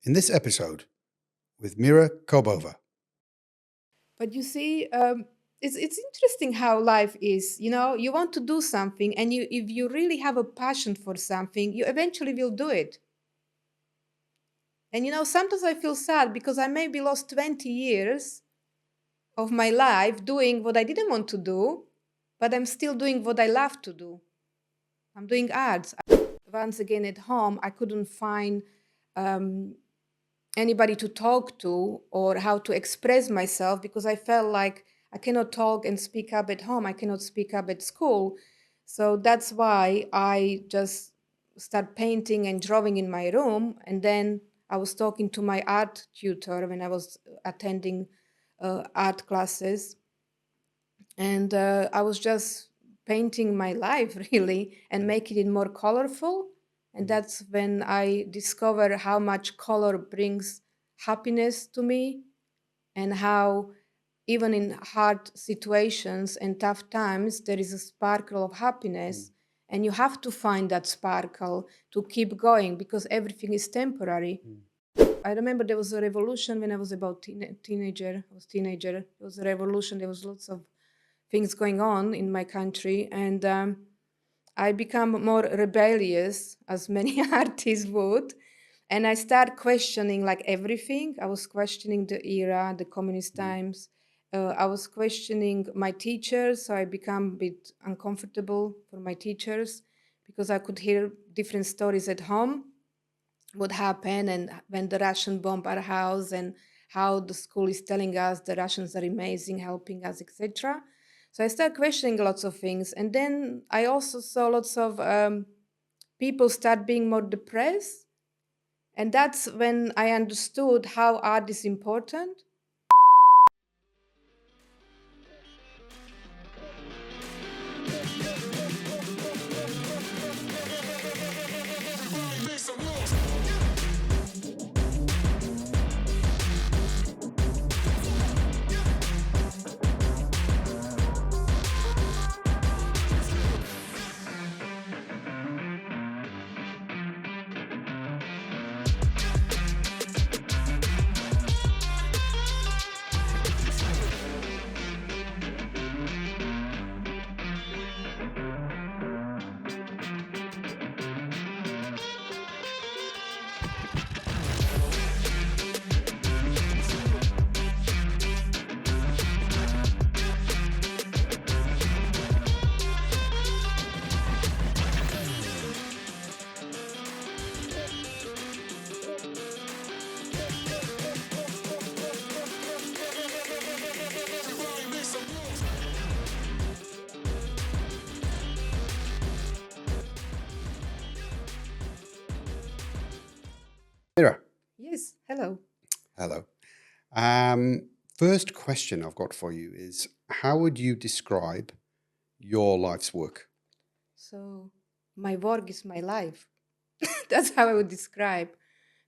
in this episode with Mira Corbova. But you see, it's interesting how life is. You know, you want to do something, and if you really have a passion for something, you eventually will do it. And you know, sometimes I feel sad because I maybe lost 20 years of my life doing what I didn't want to do, but I'm still doing what I love to do. I'm doing arts. Once again at home, I couldn't find um, anybody to talk to or how to express myself because I felt like I cannot talk and speak up at home. I cannot speak up at school. So that's why I just start painting and drawing in my room. And then I was talking to my art tutor when I was attending art classes. And I was just painting my life really and making it more colorful. And that's when I discover how much color brings happiness to me, and how even in hard situations and tough times there is a sparkle of happiness, and you have to find that sparkle to keep going because everything is temporary. I remember there was a revolution when I was about teenager. I was teenager. There was a revolution. There was lots of things going on in my country, and I become more rebellious, as many artists would, and I start questioning like everything. I was questioning the era, the communist times. I was questioning my teachers, so I become a bit uncomfortable for my teachers because I could hear different stories at home, what happened, and when the Russian bomb our house, and how the school is telling us the Russians are amazing, helping us, etc. So I started questioning lots of things, and then I also saw lots of people start being more depressed, and that's when I understood how art is important. Mira, Yes, hello. hello. First question I've got for you is how would you describe your life's work? So my work is my life. That's how I would describe,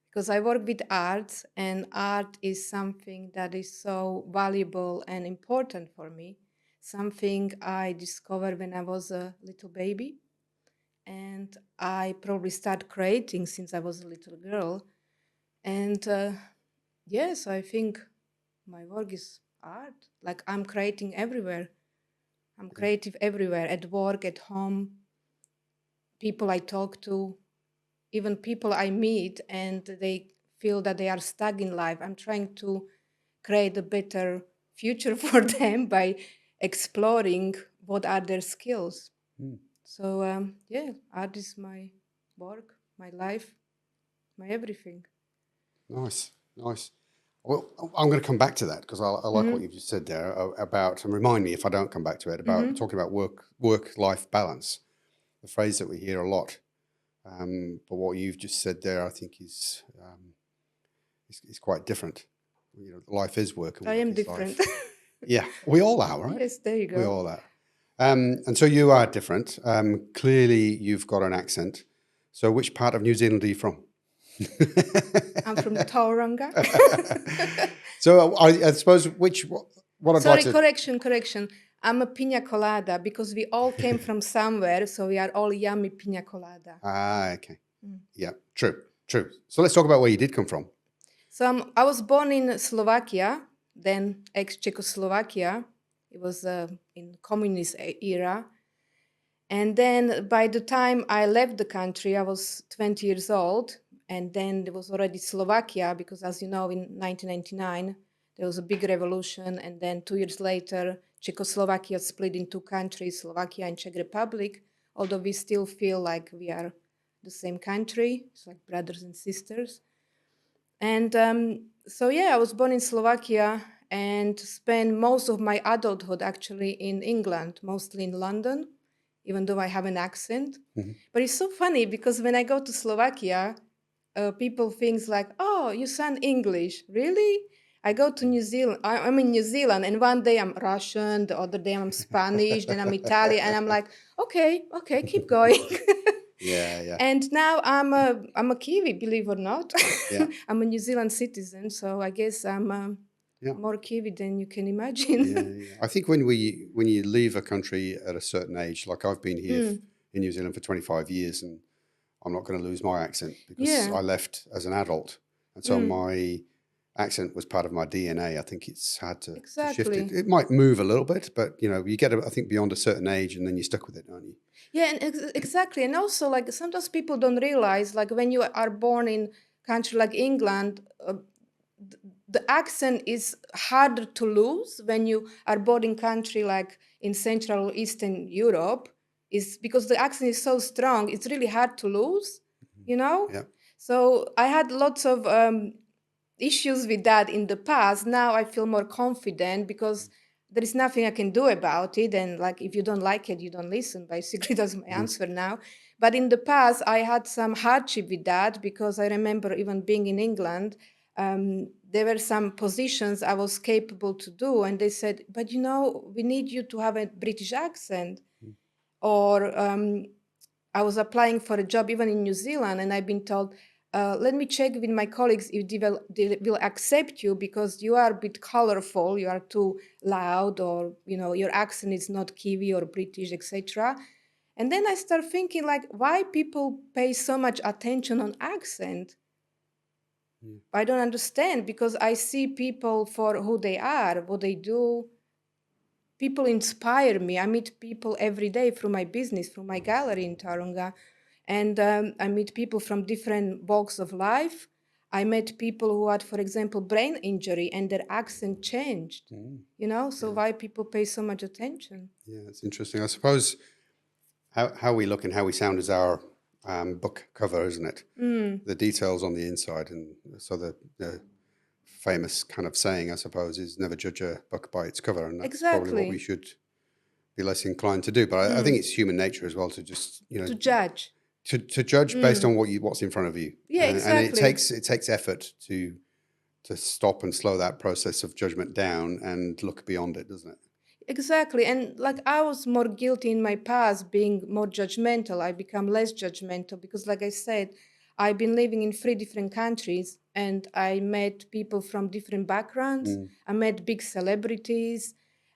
because I work with art, and art is something that is so valuable and important for me. Something I discovered when I was a little baby, and I probably started creating since I was a little girl. And yes, I think my work is art. Like I'm creating everywhere. I'm creative everywhere, at work, at home, people I talk to, even people I meet, and they feel that they are stuck in life. I'm trying to create a better future for them by exploring what are their skills. Mm. So yeah, art is my work, my life, my everything. Nice, nice. Well, I'm going to come back to that because I like what you've just said there about, and remind me if I don't come back to it, about talking about work-life balance, the phrase that we hear a lot. But what you've just said there, I think, is quite different. You know, life is work and I work am is different. life. Yeah, we all are, right? Yes, there you We go. all are. And so you are different. Clearly, you've got an accent. So, which part of New Zealand are you from? I'm from Tauranga. So, I suppose what I'd Sorry, like to. correction. I'm a pina colada because we all came from somewhere, so we are all yummy pina colada. Okay. Yeah, true. So let's talk about where you did come from. I was born in Slovakia, then ex-Czechoslovakia. It was in communist era. And then by the time I left the country, I was 20 years old. And then there was already Slovakia, because as you know, in 1999, there was a big revolution. And then 2 years later, Czechoslovakia split in two countries, Slovakia and Czech Republic, although we still feel like we are the same country. It's like brothers and sisters. And so, yeah, I was born in Slovakia and spent most of my adulthood actually in England, mostly in London, even though I have an accent. But it's so funny because when I go to Slovakia, people think like, oh, you sound English. Really? I go to New Zealand. I'm in New Zealand, and one day I'm Russian, the other day I'm Spanish, then I'm Italian, and I'm like, okay, keep going. Yeah. And now I'm a Kiwi, believe it or not. Yeah. I'm a New Zealand citizen, so I guess I'm Yeah. more Kiwi than you can imagine. Yeah. I think when you leave a country at a certain age, like I've been here in New Zealand for 25 years, and I'm not going to lose my accent because Yeah. I left as an adult, and so my accent was part of my DNA. I think it's hard to shift it. It might move a little bit, but you get, I think, beyond a certain age, and then you're stuck with it, aren't you? Yeah, and exactly. And also, like, sometimes people don't realize, like, when you are born in a country like England, the accent is harder to lose when you are born in country like in Central or Eastern Europe, is because the accent is so strong. It's really hard to lose, Yeah. So I had lots of issues with that in the past. Now I feel more confident because there is nothing I can do about it. And like, if you don't like it, you don't listen. Basically, that's my answer now. But in the past, I had some hardship with that because I remember even being in England, there were some positions I was capable to do. And they said, but we need you to have a British accent. Or I was applying for a job even in New Zealand, and I've been told, let me check with my colleagues if they will accept you because you are a bit colorful, you are too loud, or your accent is not Kiwi or British, etc. And then I start thinking, like, why people pay so much attention on accent? I don't understand, because I see people for who they are, what they do. People inspire me. I meet people every day through my business, through my gallery in Tauranga. And I meet people from different walks of life. I met people who had, for example, brain injury and their accent changed. So why people pay so much attention? Yeah, it's interesting. I suppose how we look and how we sound is our book cover, isn't it? The details on the inside. And so the famous kind of saying, I suppose, is never judge a book by its cover. And that's probably what we should be less inclined to do. But I think it's human nature as well to just, to judge. To judge based on what's in front of you. Yeah, exactly. And it takes effort to stop and slow that process of judgment down and look beyond it, doesn't it? Exactly. And like, I was more guilty in my past, being more judgmental. I become less judgmental because, like I said, I've been living in 3 different countries and I met people from different backgrounds. I met big celebrities.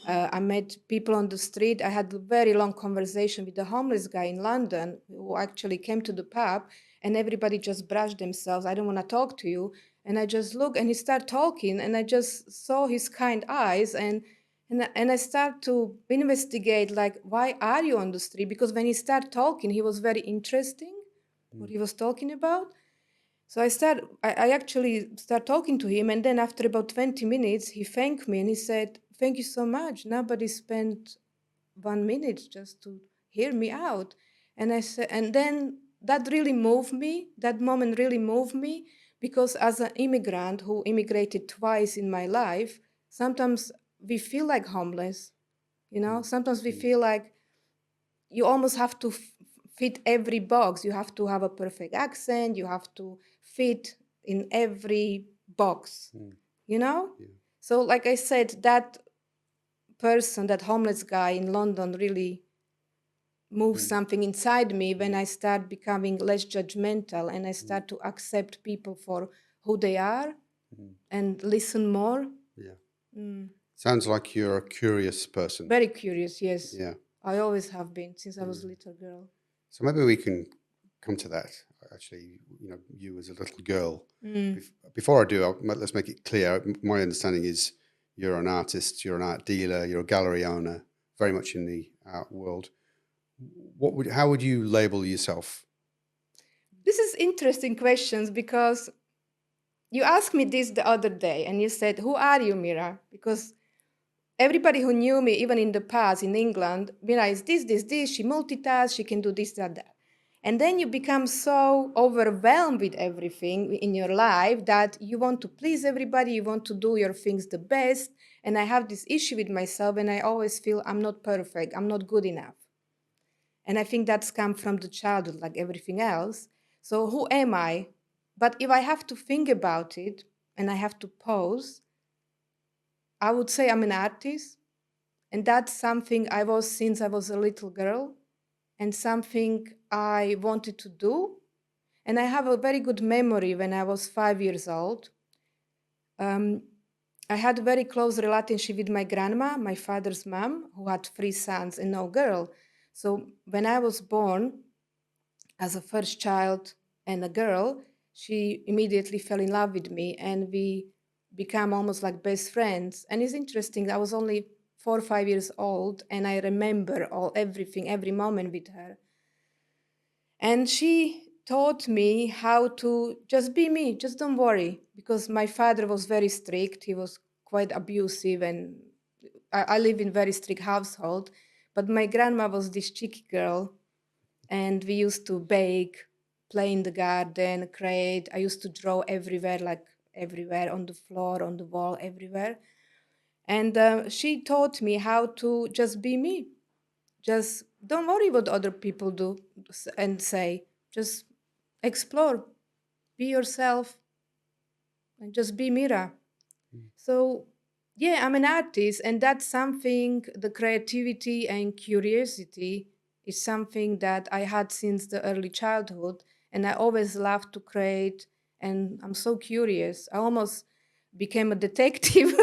I met people on the street. I had a very long conversation with a homeless guy in London who actually came to the pub, and everybody just brushed themselves. I don't want to talk to you. And I just looked, and he started talking, and I just saw his kind eyes, and I start to investigate, like, why are you on the street? Because when he started talking, he was very interesting, what he was talking about. So I actually start talking to him, and then after about 20 minutes, he thanked me and he said, thank you so much. Nobody spent 1 minute just to hear me out. And I said, and then that really moved me. That moment really moved me, because as an immigrant who immigrated twice in my life, sometimes we feel like homeless. Sometimes we feel like you almost have to fit every box. You have to have a perfect accent. You have to fit in every box, Yeah. So like I said, that person, that homeless guy in London, really moved something inside me when I start becoming less judgmental and I start to accept people for who they are and listen more. Yeah. Sounds like you're a curious person. Very curious, yes. Yeah. I always have been since I was a little girl. So maybe we can come to that. actually, you as a little girl. Mm. Before I do, let's make it clear. My understanding is you're an artist, you're an art dealer, you're a gallery owner, very much in the art world. How would you label yourself? This is interesting questions because you asked me this the other day and you said, "Who are you, Mira?" Because everybody who knew me, even in the past in England, Mira is this, she multitasks, she can do this, that. And then you become so overwhelmed with everything in your life that you want to please everybody, you want to do your things the best. And I have this issue with myself, and I always feel I'm not perfect, I'm not good enough. And I think that's come from the childhood, like everything else. So who am I? But if I have to think about it and I have to pause, I would say I'm an artist. And that's something I was since I was a little girl and something I wanted to do. And I have a very good memory when I was 5 years old. Um, I had a very close relationship with my grandma, my father's mom, who had 3 sons and no girl. So when I was born as a first child and a girl, she immediately fell in love with me and we became almost like best friends. And it's interesting, I was only 4 or 5 years old and I remember everything, every moment with her. And she taught me how to just be me, just don't worry. Because my father was very strict, he was quite abusive, and I live in a very strict household. But my grandma was this cheeky girl, and we used to bake, play in the garden, create. I used to draw everywhere, like everywhere, on the floor, on the wall, everywhere. And she taught me how to just be me. Just don't worry what other people do and say. Just explore, be yourself, and just be Mira. So, yeah, I'm an artist, and that's something, the creativity and curiosity is something that I had since the early childhood. And I always loved to create, and I'm so curious. I almost became a detective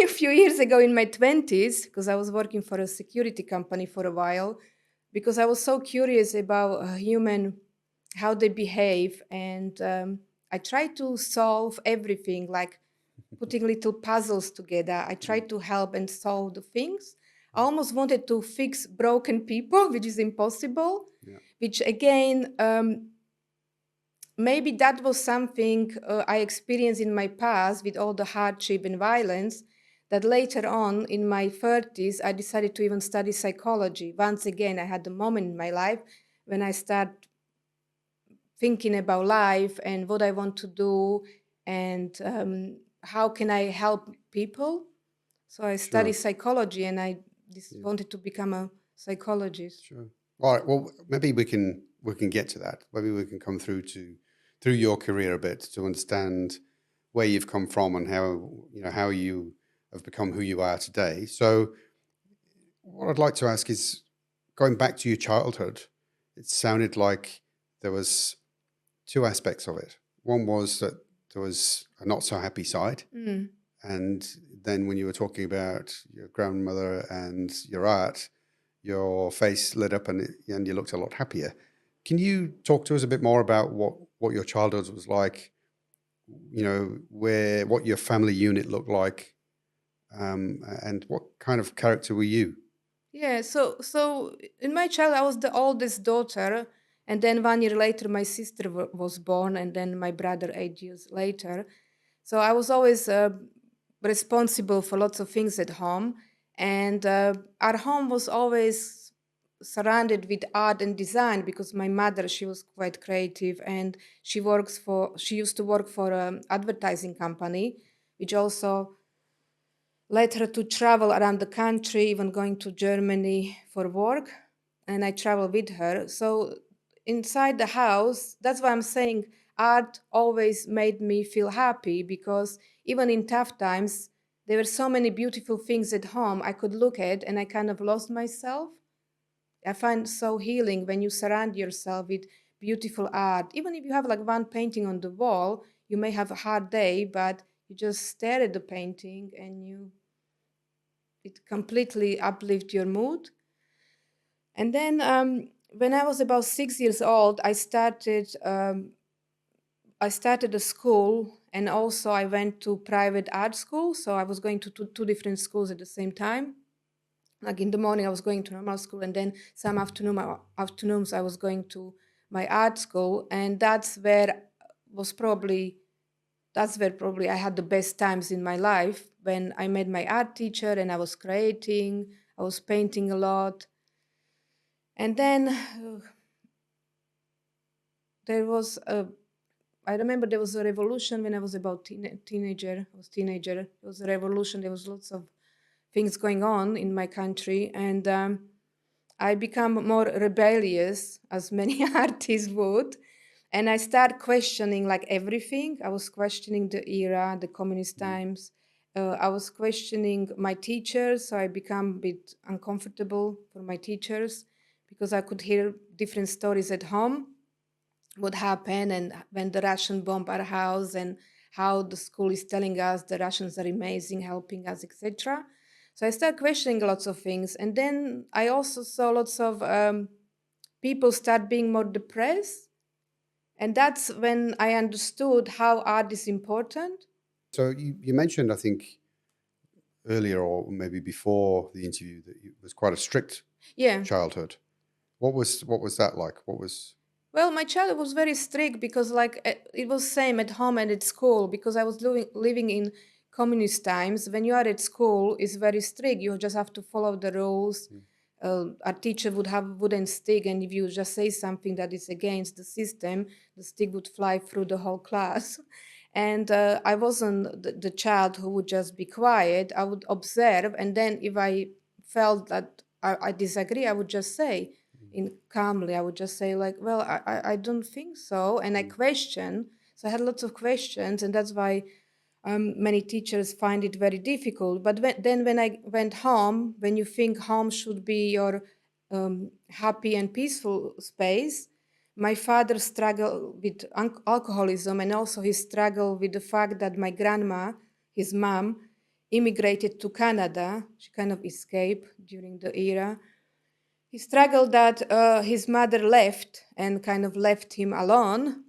a few years ago in my 20s because I was working for a security company for a while because I was so curious about human, how they behave. And I try to solve everything, like putting little puzzles together. I tried to help and solve the things. I almost wanted to fix broken people, which is impossible, Yeah. which again, maybe that was something I experienced in my past with all the hardship and violence, that later on in my 30s, I decided to even study psychology. Once again, I had a moment in my life when I started thinking about life and what I want to do and how can I help people. So I studied Sure. psychology and I Yeah. wanted to become a psychologist. Sure. All right. Well, maybe we can get to that. Maybe we can come through your career a bit to understand where you've come from and how you have become who you are today. So, what I'd like to ask is, going back to your childhood, it sounded like there was two aspects of it. One was that there was a not so happy side, Mm. and then when you were talking about your grandmother and your art, your face lit up and you looked a lot happier. Can you talk to us a bit more about what your childhood was like? What your family unit looked like, and what kind of character were you? Yeah, so in my child, I was the oldest daughter, and then 1 year later, my sister was born, and then my brother 8 years later. So I was always responsible for lots of things at home, and our home was always surrounded with art and design because my mother, she was quite creative, and she used to work for an advertising company, which also led her to travel around the country, even going to Germany for work. And I traveled with her. So inside the house, that's why I'm saying art always made me feel happy because even in tough times, there were so many beautiful things at home I could look at and I kind of lost myself. I find so healing when you surround yourself with beautiful art. Even if you have like one painting on the wall, you may have a hard day, but you just stare at the painting and it completely uplift your mood. And then when I was about 6 years old, I started a school, and also I went to private art school. So I was going to two different schools at the same time. Like in the morning, I was going to normal school, and then some afternoons I was going to my art school, and was probably that's where probably I had the best times in my life, when I met my art teacher and I was creating, I was painting a lot. And then there was a I remember there was a revolution when I was about teenager. I was teenager. There was a revolution. There was lots of things going on in my country, and I become more rebellious, as many artists would, and I start questioning like everything. I was questioning the era, the communist times. I was questioning my teachers, so I become a bit uncomfortable for my teachers because I could hear different stories at home, what happened, and when the Russian bomb our house, and how the school is telling us the Russians are amazing, helping us, etc. So I started questioning lots of things, and then I also saw lots of people start being more depressed, and that's when I understood how art is important. So you mentioned, I think, earlier or maybe before the interview that it was quite a strict Yeah. childhood. What was that like? What was Well, my childhood was very strict because, like, it was same at home and at school, because I was living in communist times. When you are at school, it's very strict. You just have to follow the rules. Our teacher would have wooden stick, and if you just say something that is against the system, the stick would fly through the whole class. And I wasn't the child who would just be quiet. I would observe, and then if I felt that I disagree, I would just say in calmly. I would just say like, well, I don't think so, and I question. So I had lots of questions, and that's why many teachers find it very difficult. But then when I went home, when you think home should be your happy and peaceful space, my father struggled with alcoholism, and also he struggled with the fact that my grandma, his mom, immigrated to Canada. She kind of escaped during the era. He struggled that his mother left and kind of left him alone.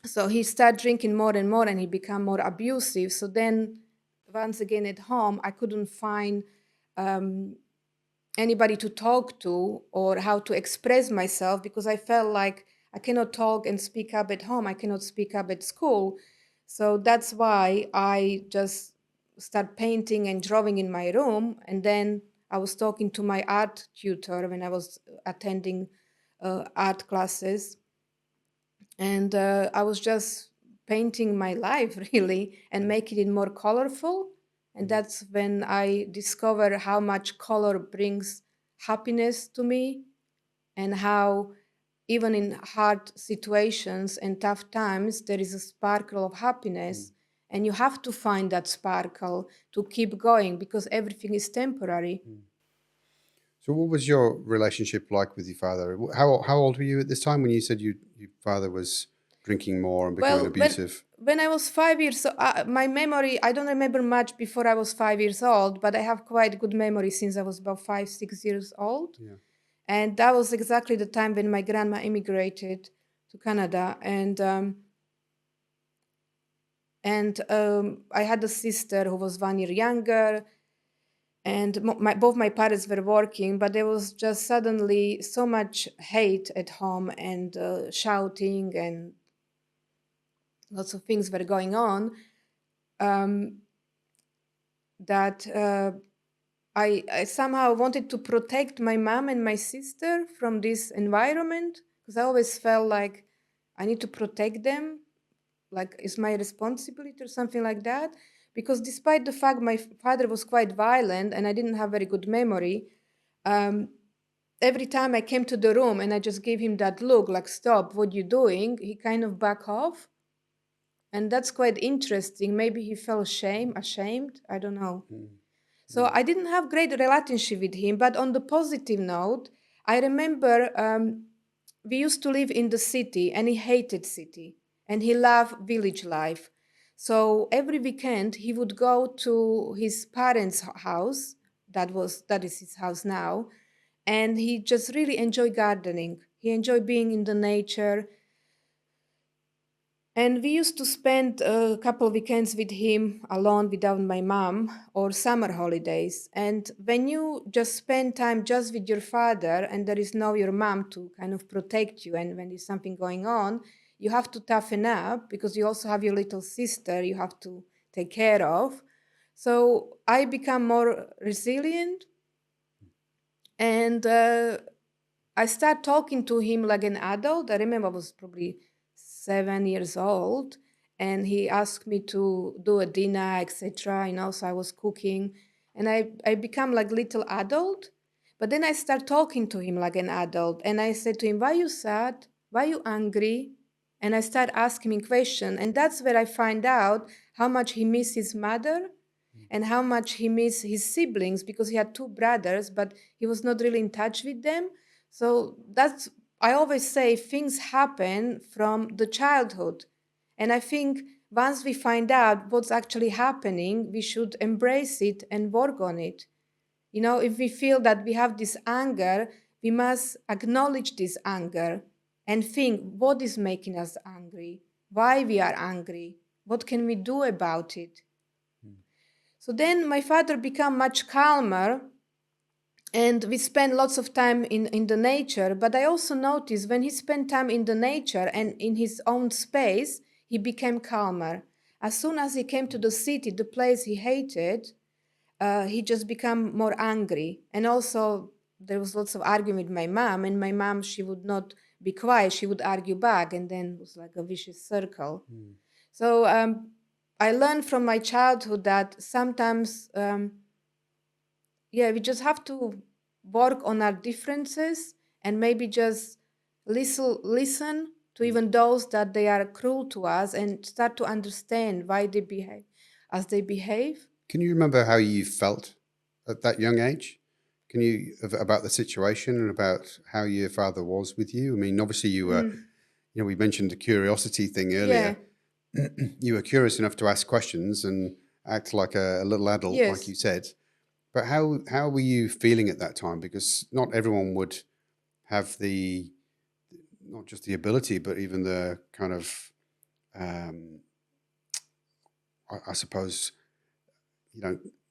So he started drinking more and more, and he became more abusive. So then, once again at home, I couldn't find anybody to talk to or how to express myself, because I felt like I cannot talk and speak up at home. I cannot speak up at school. So that's why I just start painting and drawing in my room. And then I was talking to my art tutor when I was attending art classes. And I was just painting my life really and making it more colorful. And that's when I discovered how much color brings happiness to me, and how even in hard situations and tough times there is a sparkle of happiness, and you have to find that sparkle to keep going, because everything is temporary. so? What was your relationship like with your father? How old were you at this time when you said your father was drinking more and becoming Well, abusive? when I was 5 years, my memory, I don't remember much before I was 5 years old, but I have quite good memory since I was about 5, 6 years old. Yeah. And that was exactly the time when my grandma immigrated to Canada. And I had a sister who was 1 year younger, and both my parents were working, but there was just suddenly so much hate at home, and shouting, and lots of things were going on, that I somehow wanted to protect my mom and my sister from this environment, because I always felt like I need to protect them, like it's my responsibility or something like that. Because despite the fact my father was quite violent and I didn't have very good memory, every time I came to the room and I just gave him that look, like, stop, what you doing, he kind of back off. And that's quite interesting. Maybe he felt ashamed, I don't know. So I didn't have great relationship with him, but on the positive note, I remember we used to live in the city, and he hated city, and he loved village life. So every weekend he would go to his parents' house. That is his house now, And he just really enjoyed gardening. He enjoyed being in the nature. And we used to spend a couple of weekends with him alone without my mom or summer holidays. And when you just spend time just with your father and there is no your mom to kind of protect you, and when there's something going on, you have to toughen up because you also have your little sister you have to take care of. So I become more resilient, and I start talking to him like an adult. I remember I was probably 7 years old, and he asked me to do a dinner, etc. So I was cooking, and I become like little adult. But then I start talking to him like an adult, and I said to him, "Why you sad? Why you angry?" And I start asking him questions, and that's where I find out how much he misses his mother and how much he missed his siblings, because he had two brothers, but he was not really in touch with them. So that's, I always say, things happen from the childhood. And I think once we find out what's actually happening, we should embrace it and work on it. If we feel that we have this anger, we must acknowledge this anger and think what is making us angry, why we are angry, what can we do about it. So then my father became much calmer, and we spent lots of time in the nature. But I also noticed when he spent time in the nature and in his own space, he became calmer. As soon as he came to the city, the place he hated, he just became more angry. And also there was lots of arguing with my mom, and my mom, she would not be quiet, she would argue back, and then it was like a vicious circle. So I learned from my childhood that sometimes, we just have to work on our differences and maybe just listen to even those that they are cruel to us, and start to understand why they behave as they behave. Can you remember how you felt at that young age? Can you, about the situation and about how your father was with you? I mean, obviously you were, we mentioned the curiosity thing earlier. Yeah. You were curious enough to ask questions and act like a little adult, like Yes. you said. But how were you feeling at that time? Because not everyone would have not just the ability, but even the kind of, I suppose,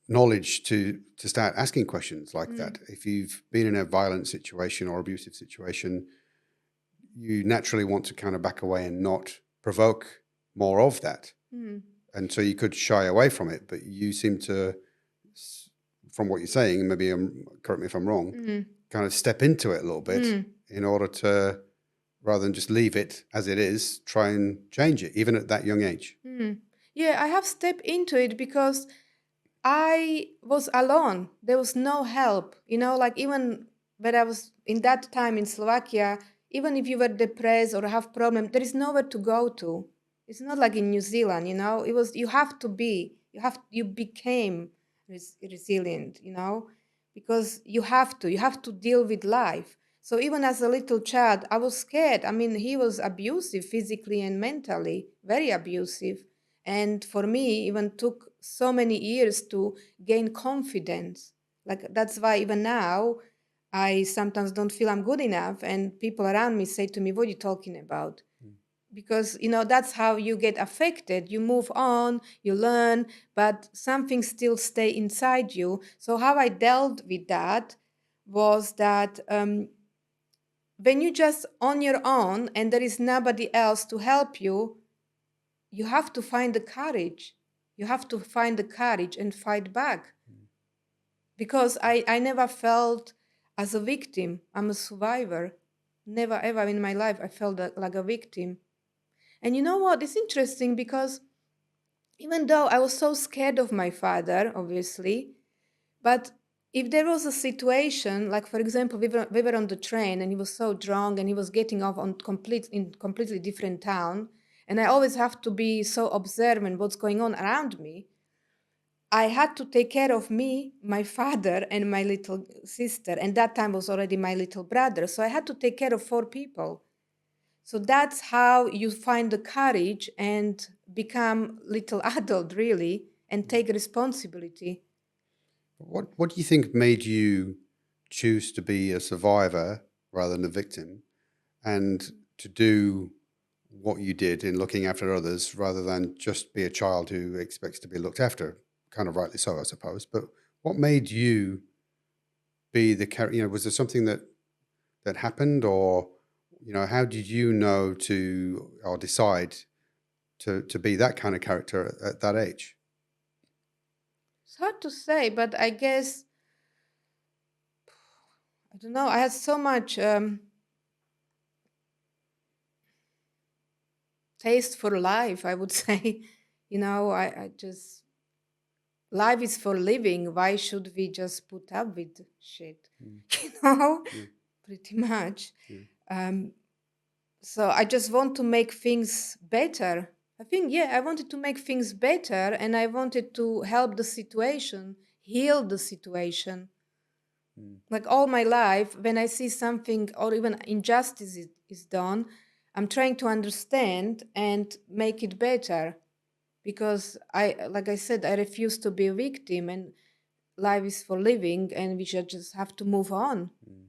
knowledge to start asking questions like that. If you've been in a violent situation or abusive situation, you naturally want to kind of back away and not provoke more of that. And so you could shy away from it, but you seem to, from what you're saying, maybe correct me if I'm wrong, kind of step into it a little bit in order to, rather than just leave it as it is, try and change it, even at that young age. Yeah, I have stepped into it because I was alone. There was no help. Like even when I was in that time in Slovakia, even if you were depressed or have problem, there is nowhere to go to. It's not like in New Zealand, It was, you have to be, you became resilient, because you have to deal with life. So even as a little child, I was scared. I mean, he was abusive physically and mentally, very abusive. And for me, even took so many years to gain confidence. Like that's why even now, I sometimes don't feel I'm good enough, and people around me say to me, "What are you talking about?" Because that's how you get affected. You move on, you learn, but something still stay inside you. So how I dealt with that was that when you just on your own and there is nobody else to help you, you have to find the courage. You have to find the courage and fight back. Because I never felt as a victim. I'm a survivor. Never ever in my life I felt like a victim. And you know what? It's interesting because even though I was so scared of my father, obviously, but if there was a situation, like for example, we were on the train and he was so drunk and he was getting off in completely different town, and I always have to be so observant what's going on around me. I had to take care of me, my father, and my little sister, and that time was already my little brother. So I had to take care of 4 people. So that's how you find the courage and become little adult, really, and take responsibility. What do you think made you choose to be a survivor rather than a victim, and to do what you did in looking after others rather than just be a child who expects to be looked after, kind of rightly so, I suppose. But what made you be the character? Was there something that happened, or how did you know to or decide to be that kind of character at that age? It's hard to say, but I guess, I don't know, I had so much taste for life, I would say. I just, life is for living. Why should we just put up with shit? Mm. You know, Yeah. pretty much. Yeah. So I just want to make things better. I think, yeah, I wanted to make things better, and I wanted to help the situation, heal the situation. Mm. Like all my life, when I see something or even injustice is done, I'm trying to understand and make it better. Because like I said, I refuse to be a victim, and life is for living, and we should just have to move on Mm.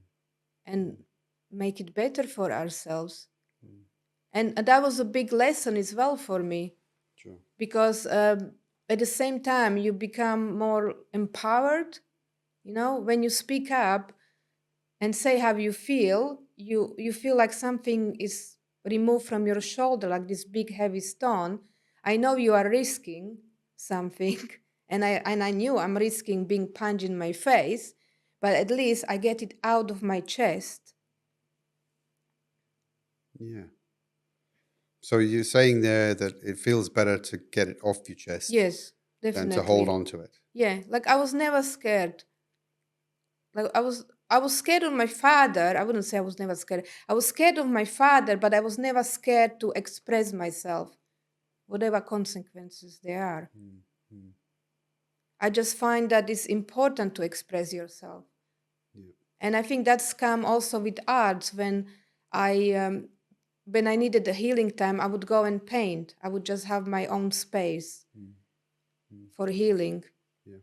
and make it better for ourselves. Mm. And that was a big lesson as well for me, Sure. because at the same time you become more empowered. When you speak up and say how you feel, you feel like something is removed from your shoulder, like this big heavy stone. I know you are risking something, and I knew I'm risking being punched in my face, but at least I get it out of my chest. Yeah. So you're saying there that it feels better to get it off your chest Yes, than to hold definitely. on to it. Yeah, like I was never scared. Like I was scared of my father. I wouldn't say I was never scared. I was scared of my father, but I was never scared to express myself, whatever consequences there are. Mm. Mm. I just find that it's important to express yourself. Yeah. And I think that's come also with arts. When I needed a healing time, I would go and paint. I would just have my own space Mm. Mm. for healing. Yeah.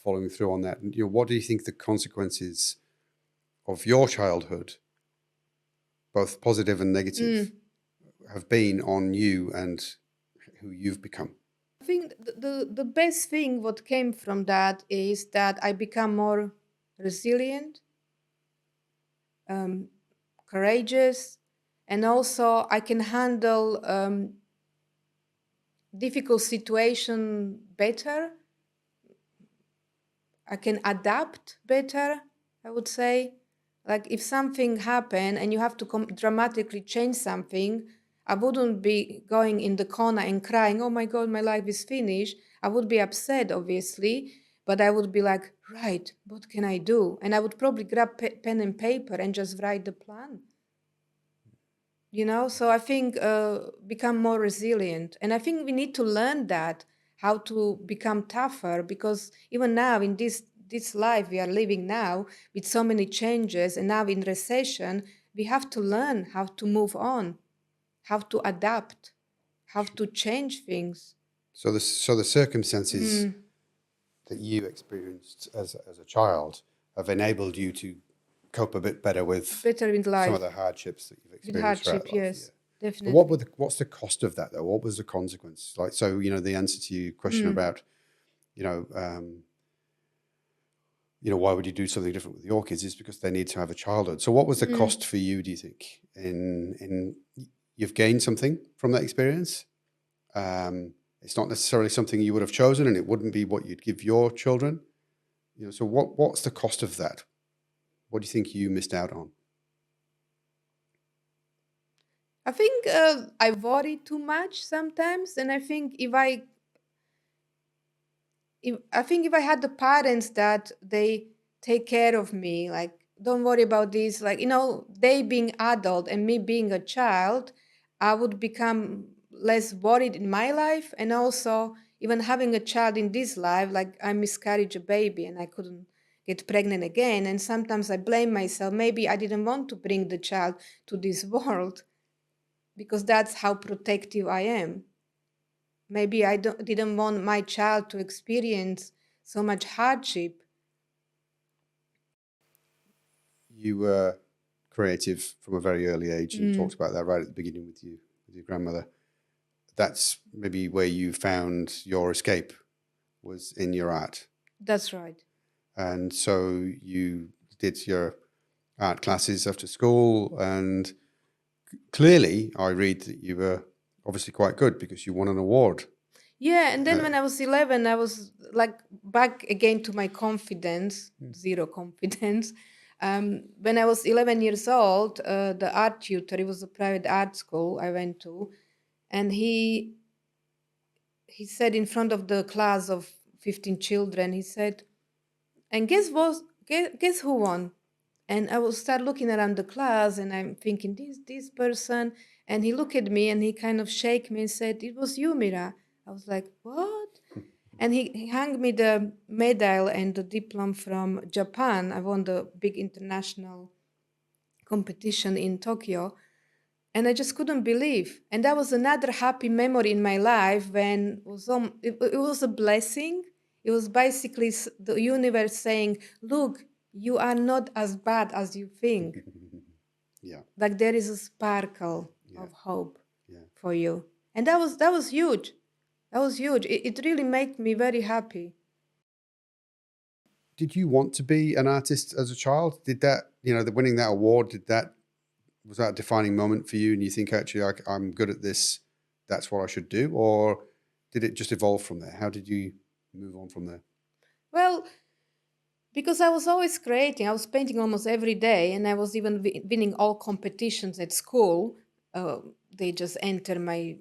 Following through on that, what do you think the consequences of your childhood, both positive and negative, have been on you and who you've become? I think the best thing what came from that is that I become more resilient, um, courageous, and also I can handle difficult situation better. I can adapt better, I would say. Like if something happened and you have to dramatically change something, I wouldn't be going in the corner and crying, oh my God, my life is finished. I would be upset, obviously, but I would be like, right, what can I do? And I would probably grab pen and paper and just write the plan. So I think become more resilient. And I think we need to learn that, how to become tougher, because even now in this life we are living now with so many changes, and now in recession, we have to learn how to move on, how to adapt, how to change things. So the circumstances Mm, that you experienced as a child have enabled you to cope a bit better with better in some of life, the hardships that you've with experienced throughout hardship, life. Yeah. yes, But definitely. what's the cost of that though? What was the consequence? Like, so, the answer to your question about, you know, um, why would you do something different with your kids is because they need to have a childhood. So what was the cost for you, do you think, in you've gained something from that experience? It's not necessarily something you would have chosen, and it wouldn't be what you'd give your children. So what's the cost of that? What do you think you missed out on? I think I worry too much sometimes, and I think if I had the parents that they take care of me, like don't worry about this, like they being adult and me being a child, I would become less worried in my life, and also even having a child in this life, like I miscarried a baby and I couldn't get pregnant again, and sometimes I blame myself. Maybe I didn't want to bring the child to this world because that's how protective I am. Maybe I didn't want my child to experience so much hardship. you were creative from a very early age. You talked about that right at the beginning with your grandmother. That's maybe where you found your escape, was in your art. That's right. And so you did your art classes after school, and clearly I read that you were obviously quite good because you won an award. Yeah, and then when I was 11, I was like back again to my confidence, zero confidence. When I was 11 years old, the art tutor, it was a private art school I went to, and he said in front of the class of 15 children, he said, and guess who won? And I will start looking around the class, and I'm thinking, this person. And he looked at me and he kind of shake me and said, it was you, Mira. I was like, what? And he hung me the medal and the diploma from Japan. I won the big international competition in Tokyo. And I just couldn't believe. And that was another happy memory in my life when it was a blessing. It was basically the universe saying, look, you are not as bad as you think. Yeah. Like there is a sparkle of hope for you. And that was huge. That was huge. It really made me very happy. Did you want to be an artist as a child? Did that, winning that award, was that a defining moment for you? And you think, actually, I'm good at this, that's what I should do? Or did it just evolve from there? How did you move on from there? Well, because I was always creating, I was painting almost every day, and I was even winning all competitions at school. They just enter my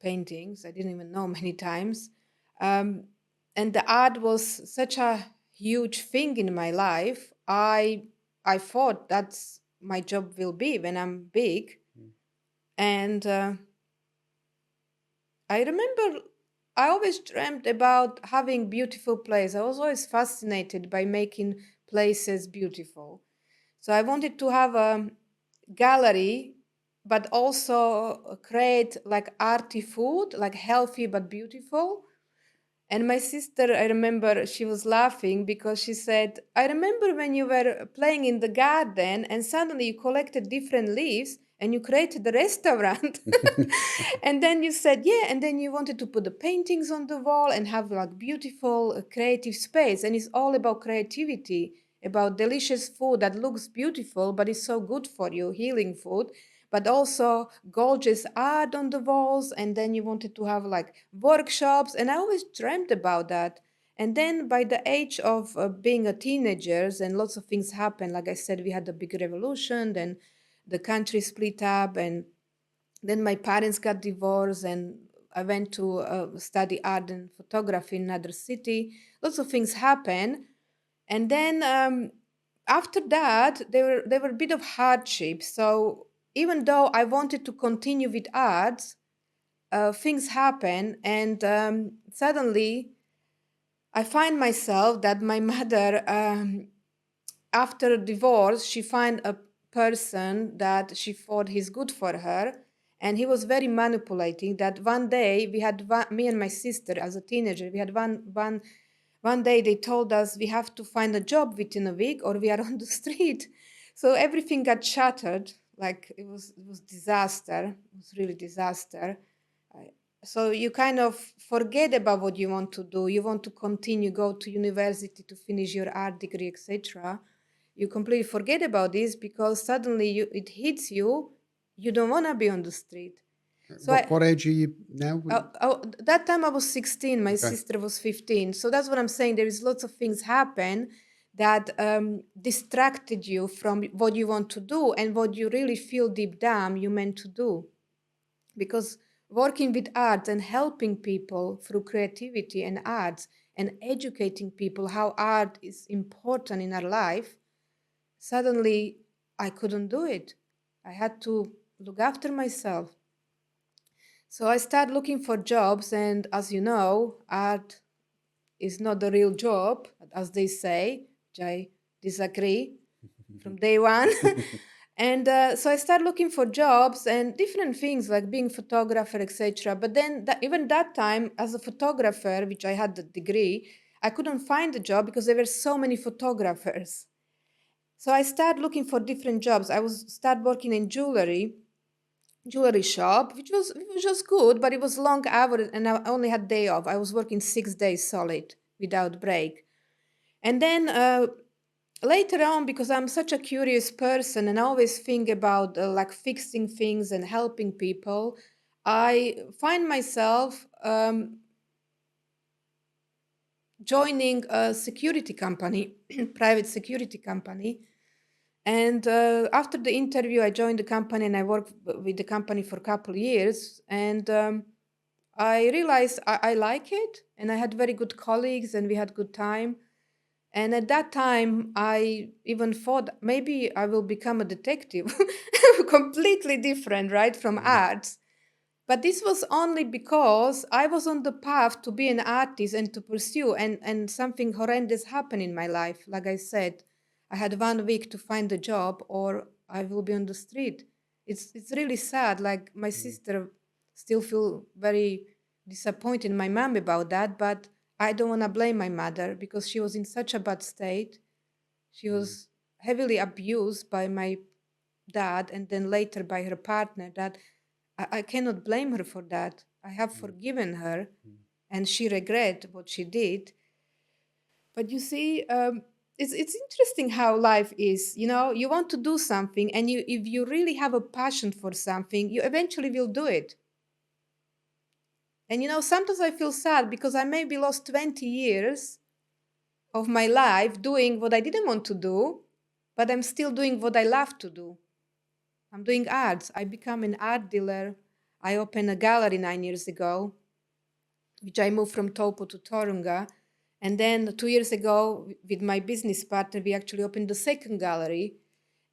paintings. I didn't even know many times. And the art was such a huge thing in my life. I thought that's my job will be when I'm big. And I remember I always dreamt about having beautiful places. I was always fascinated by making places beautiful. So I wanted to have a gallery, but also create like arty food, like healthy but beautiful. And my sister, I remember she was laughing because she said, I remember when you were playing in the garden and suddenly you collected different leaves and you created a restaurant. And then you said, yeah, and then you wanted to put the paintings on the wall and have like beautiful creative space. And it's all about creativity, about delicious food that looks beautiful, but is so good for you, healing food, but also gorgeous art on the walls. And then you wanted to have like workshops. And I always dreamt about that. And then by the age of being a teenager, and lots of things happened. Like I said, we had the big revolution, then the country split up, and then my parents got divorced, and I went to study art and photography in another city. Lots of things happened. And then after that, there were a bit of hardship. So even though I wanted to continue with arts, things happen, and suddenly I find myself that my mother, after divorce, she find a person that she thought he's good for her, and he was very manipulating. That one day we had me and my sister as a teenager, we had one day they told us we have to find a job within a week or we are on the street. So everything got shattered. Like it was disaster. It was really disaster. So you kind of forget about what you want to do. You want to continue, go to university to finish your art degree, etc. You completely forget about this because suddenly it hits you. You don't want to be on the street. So What age are you now? that time I was 16. My Okay. sister was 15. So that's what I'm saying. There is lots of things happen that distracted you from what you want to do and what you really feel deep down you meant to do. Because working with art and helping people through creativity and arts and educating people how art is important in our life, suddenly I couldn't do it. I had to look after myself. So I started looking for jobs, and as you know, art is not the real job, as they say, which I disagree from day one. And so I started looking for jobs and different things like being photographer, etc. But then even that time, as a photographer, which I had the degree, I couldn't find a job because there were so many photographers. So I started looking for different jobs. Start working in jewelry shop, which was just good, but it was long hours and I only had day off. I was working 6 days solid without break. And then later on, because I'm such a curious person and I always think about like fixing things and helping people, I find myself joining a security company, private security company. And after the interview, I joined the company and I worked with the company for a couple of years. And I realized I like it, and I had very good colleagues, and we had good time. And at that time, I even thought maybe I will become a detective, completely different, right, from arts. But this was only because I was on the path to be an artist and to pursue, and something horrendous happened in my life. Like I said, I had 1 week to find a job, or I will be on the street. It's really sad. Like my sister still feel very disappointed in my mom about that, but I don't want to blame my mother because she was in such a bad state. She was heavily abused by my dad and then later by her partner. That I cannot blame her for that. I have forgiven her and she regret what she did. But you see, it's interesting how life is. You know, you want to do something, and if you really have a passion for something, you eventually will do it. And you know, sometimes I feel sad because I maybe lost 20 years of my life doing what I didn't want to do, but I'm still doing what I love to do. I'm doing arts. I become an art dealer. I opened a gallery 9 years ago, which I moved from Topo to Torunga. And then 2 years ago, with my business partner, we actually opened the second gallery.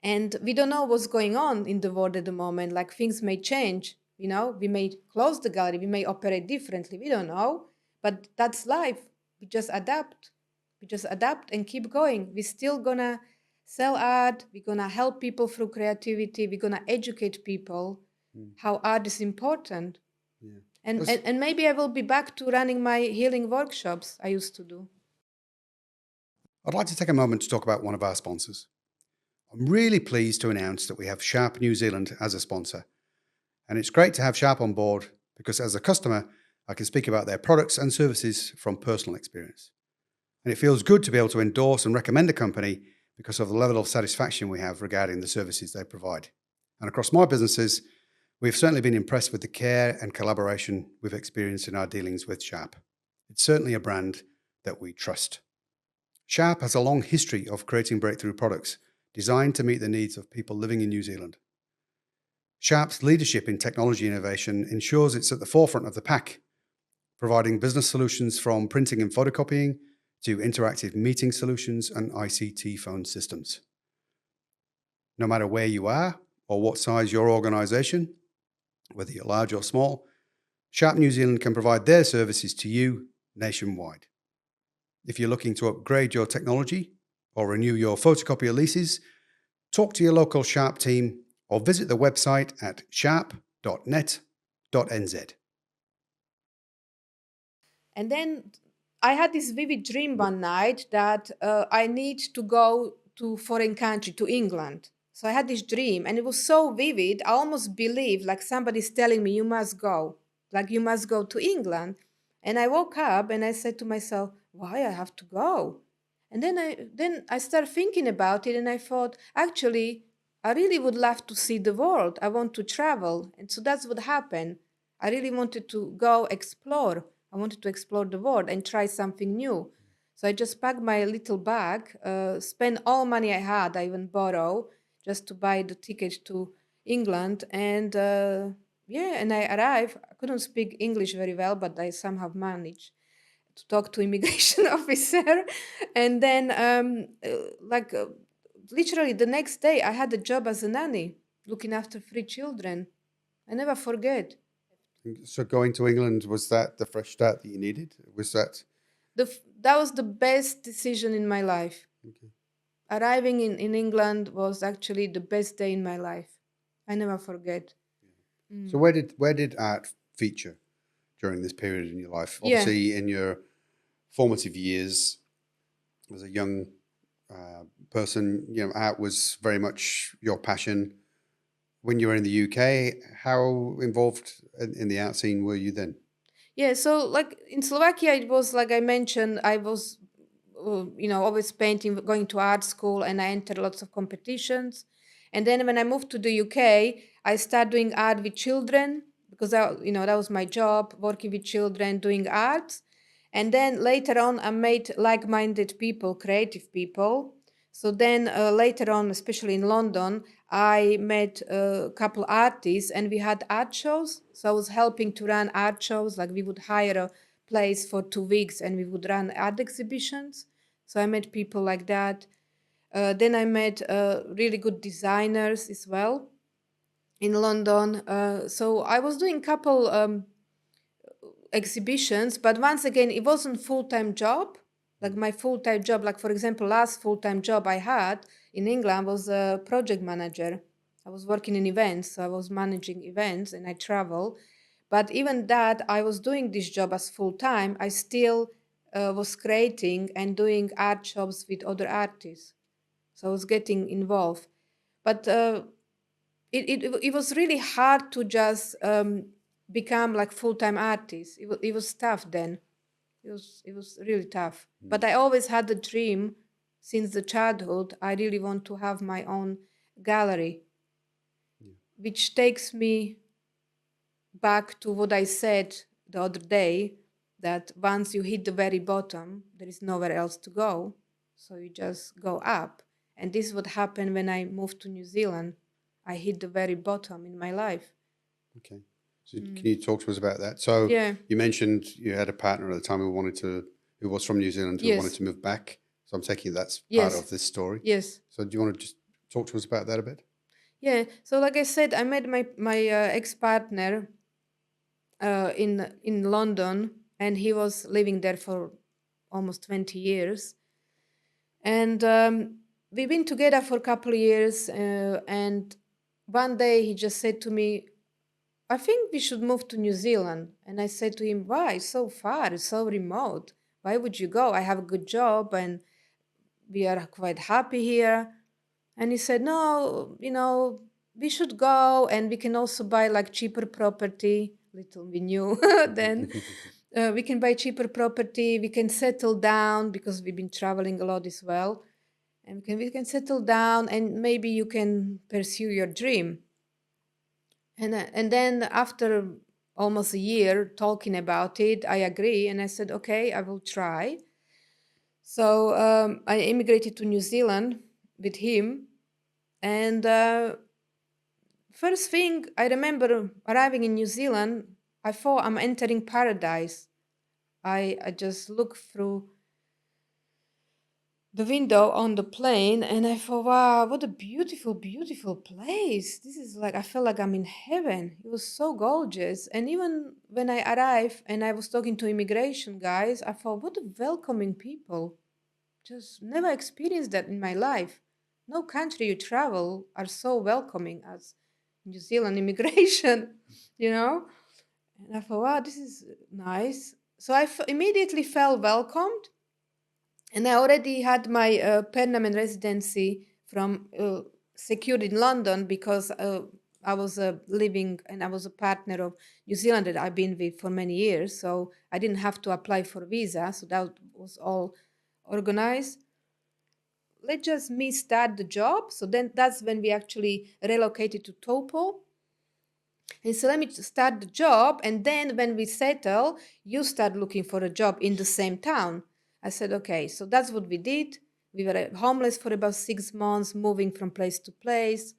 And we don't know what's going on in the world at the moment. Like things may change. You know, we may close the gallery, we may operate differently. We don't know. But that's life. We just adapt. We just adapt and keep going. We're still gonna sell art. We're gonna help people through creativity. We're gonna educate people how art is important. Yeah. And maybe I will be back to running my healing workshops I used to do. I'd like to take a moment to talk about one of our sponsors. I'm really pleased to announce that we have Sharp New Zealand as a sponsor. And it's great to have Sharp on board because as a customer, I can speak about their products and services from personal experience. And it feels good to be able to endorse and recommend a company because of the level of satisfaction we have regarding the services they provide. And across my businesses, we've certainly been impressed with the care and collaboration we've experienced in our dealings with Sharp. It's certainly a brand that we trust. Sharp has a long history of creating breakthrough products designed to meet the needs of people living in New Zealand. Sharp's leadership in technology innovation ensures it's at the forefront of the pack, providing business solutions from printing and photocopying to interactive meeting solutions and ICT phone systems. No matter where you are or what size your organisation, whether you're large or small, Sharp New Zealand can provide their services to you nationwide. If you're looking to upgrade your technology or renew your photocopier leases, talk to your local Sharp team or visit the website at sharp.net.nz. And then I had this vivid dream one night that I need to go to foreign country, to England. So I had this dream and it was so vivid, I almost believed like somebody's telling me, you must go, like you must go to England. And I woke up and I said to myself, why I have to go? And then I started thinking about it and I thought, actually, I really would love to see the world. I want to travel. And so that's what happened. I really wanted to go explore. I wanted to explore the world and try something new. So I just packed my little bag, spent all money I had, I even borrow, just to buy the ticket to England. And yeah, and I arrived. I couldn't speak English very well, but I somehow managed to talk to immigration officer. And then, literally the next day, I had a job as a nanny, looking after 3 children. I never forget. So going to England, was that the fresh start that you needed? Was that... That was the best decision in my life. Okay. Arriving in England was actually the best day in my life. I never forget. So where did art feature during this period in your life? Yeah. Obviously, in your formative years as a young person. You know, art was very much your passion. When you were in the UK, how involved in the art scene were you then? Yeah, so like in Slovakia, it was like I mentioned, I was, always painting, going to art school, and I entered lots of competitions. And then when I moved to the UK, I started doing art with children because that was my job, working with children, doing art. And then later on, I made like-minded people, creative people. So then later on, especially in London, I met a couple artists and we had art shows. So I was helping to run art shows. Like we would hire a place for 2 weeks and we would run art exhibitions. So I met people like that. Then I met really good designers as well in London. So I was doing couple exhibitions, but once again, it wasn't full-time job. Like my full-time job, like for example, last full-time job I had in England was a project manager. I was working in events, so I was managing events and I travel. But even that, I was doing this job as full-time. I still was creating and doing art jobs with other artists. So I was getting involved. But it was really hard to just become like full-time artist. It was tough then. It was really tough. But I always had the dream since the childhood. I really want to have my own gallery, which takes me back to what I said the other day, that once you hit the very bottom, there is nowhere else to go. So you just go up. And this is what happened when I moved to New Zealand. I hit the very bottom in my life. Okay. So can you talk to us about that? So Yeah. you mentioned you had a partner at the time who was from New Zealand, who wanted Yes. to move back. So I'm taking that's part Yes. of this story. Yes. So do you want to just talk to us about that a bit? Yeah. So like I said, I met my ex-partner in London, and he was living there for almost 20 years. And we've been together for a couple of years. And one day he just said to me, I think we should move to New Zealand. And I said to him, why? It's so far, it's so remote. Why would you go? I have a good job and we are quite happy here. And he said, no, we should go and we can also buy like cheaper property. Little we knew then. We can buy cheaper property. We can settle down because we've been traveling a lot as well. And we can settle down and maybe you can pursue your dream. And then after almost a year talking about it, I agree. And I said, okay, I will try. So I immigrated to New Zealand with him. And first thing I remember arriving in New Zealand, I thought I'm entering paradise. I just looked through the window on the plane and I thought, wow, what a beautiful, beautiful place. This is like, I felt like I'm in heaven. It was so gorgeous. And even when I arrived and I was talking to immigration guys, I thought, what a welcoming people. Just never experienced that in my life. No country you travel are so welcoming as New Zealand immigration, you know? And I thought, wow, this is nice. So I immediately felt welcomed. And I already had my permanent residency from secured in London because I was living and I was a partner of New Zealand that I've been with for many years. So I didn't have to apply for visa. So that was all organized. Let's just me start the job. So then that's when we actually relocated to Taupo. And so let me start the job. And then when we settle, you start looking for a job in the same town. I said, okay, so that's what we did. We were homeless for about 6 months, moving from place to place.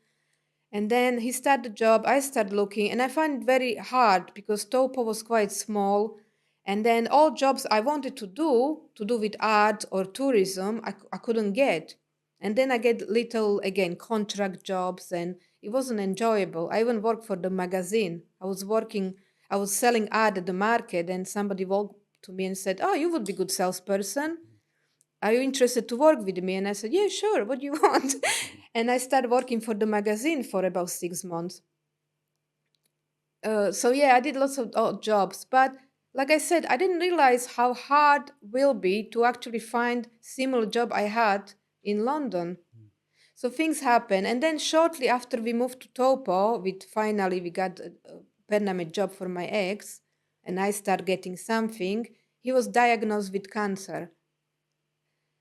And then he started the job, I started looking, and I found it very hard because Taupo was quite small. And then all jobs I wanted to do with art or tourism, I couldn't get. And then I get little, again, contract jobs, and it wasn't enjoyable. I even worked for the magazine. I was selling art at the market, and somebody walked to me and said, oh, you would be a good salesperson. Are you interested to work with me? And I said, yeah, sure. What do you want? And I started working for the magazine for about 6 months. So yeah, I did lots of odd jobs, but like I said, I didn't realize how hard will be to actually find similar job I had in London. So things happen. And then shortly after we moved to Topo, we got a permanent job for my ex, and I start getting something. He was diagnosed with cancer.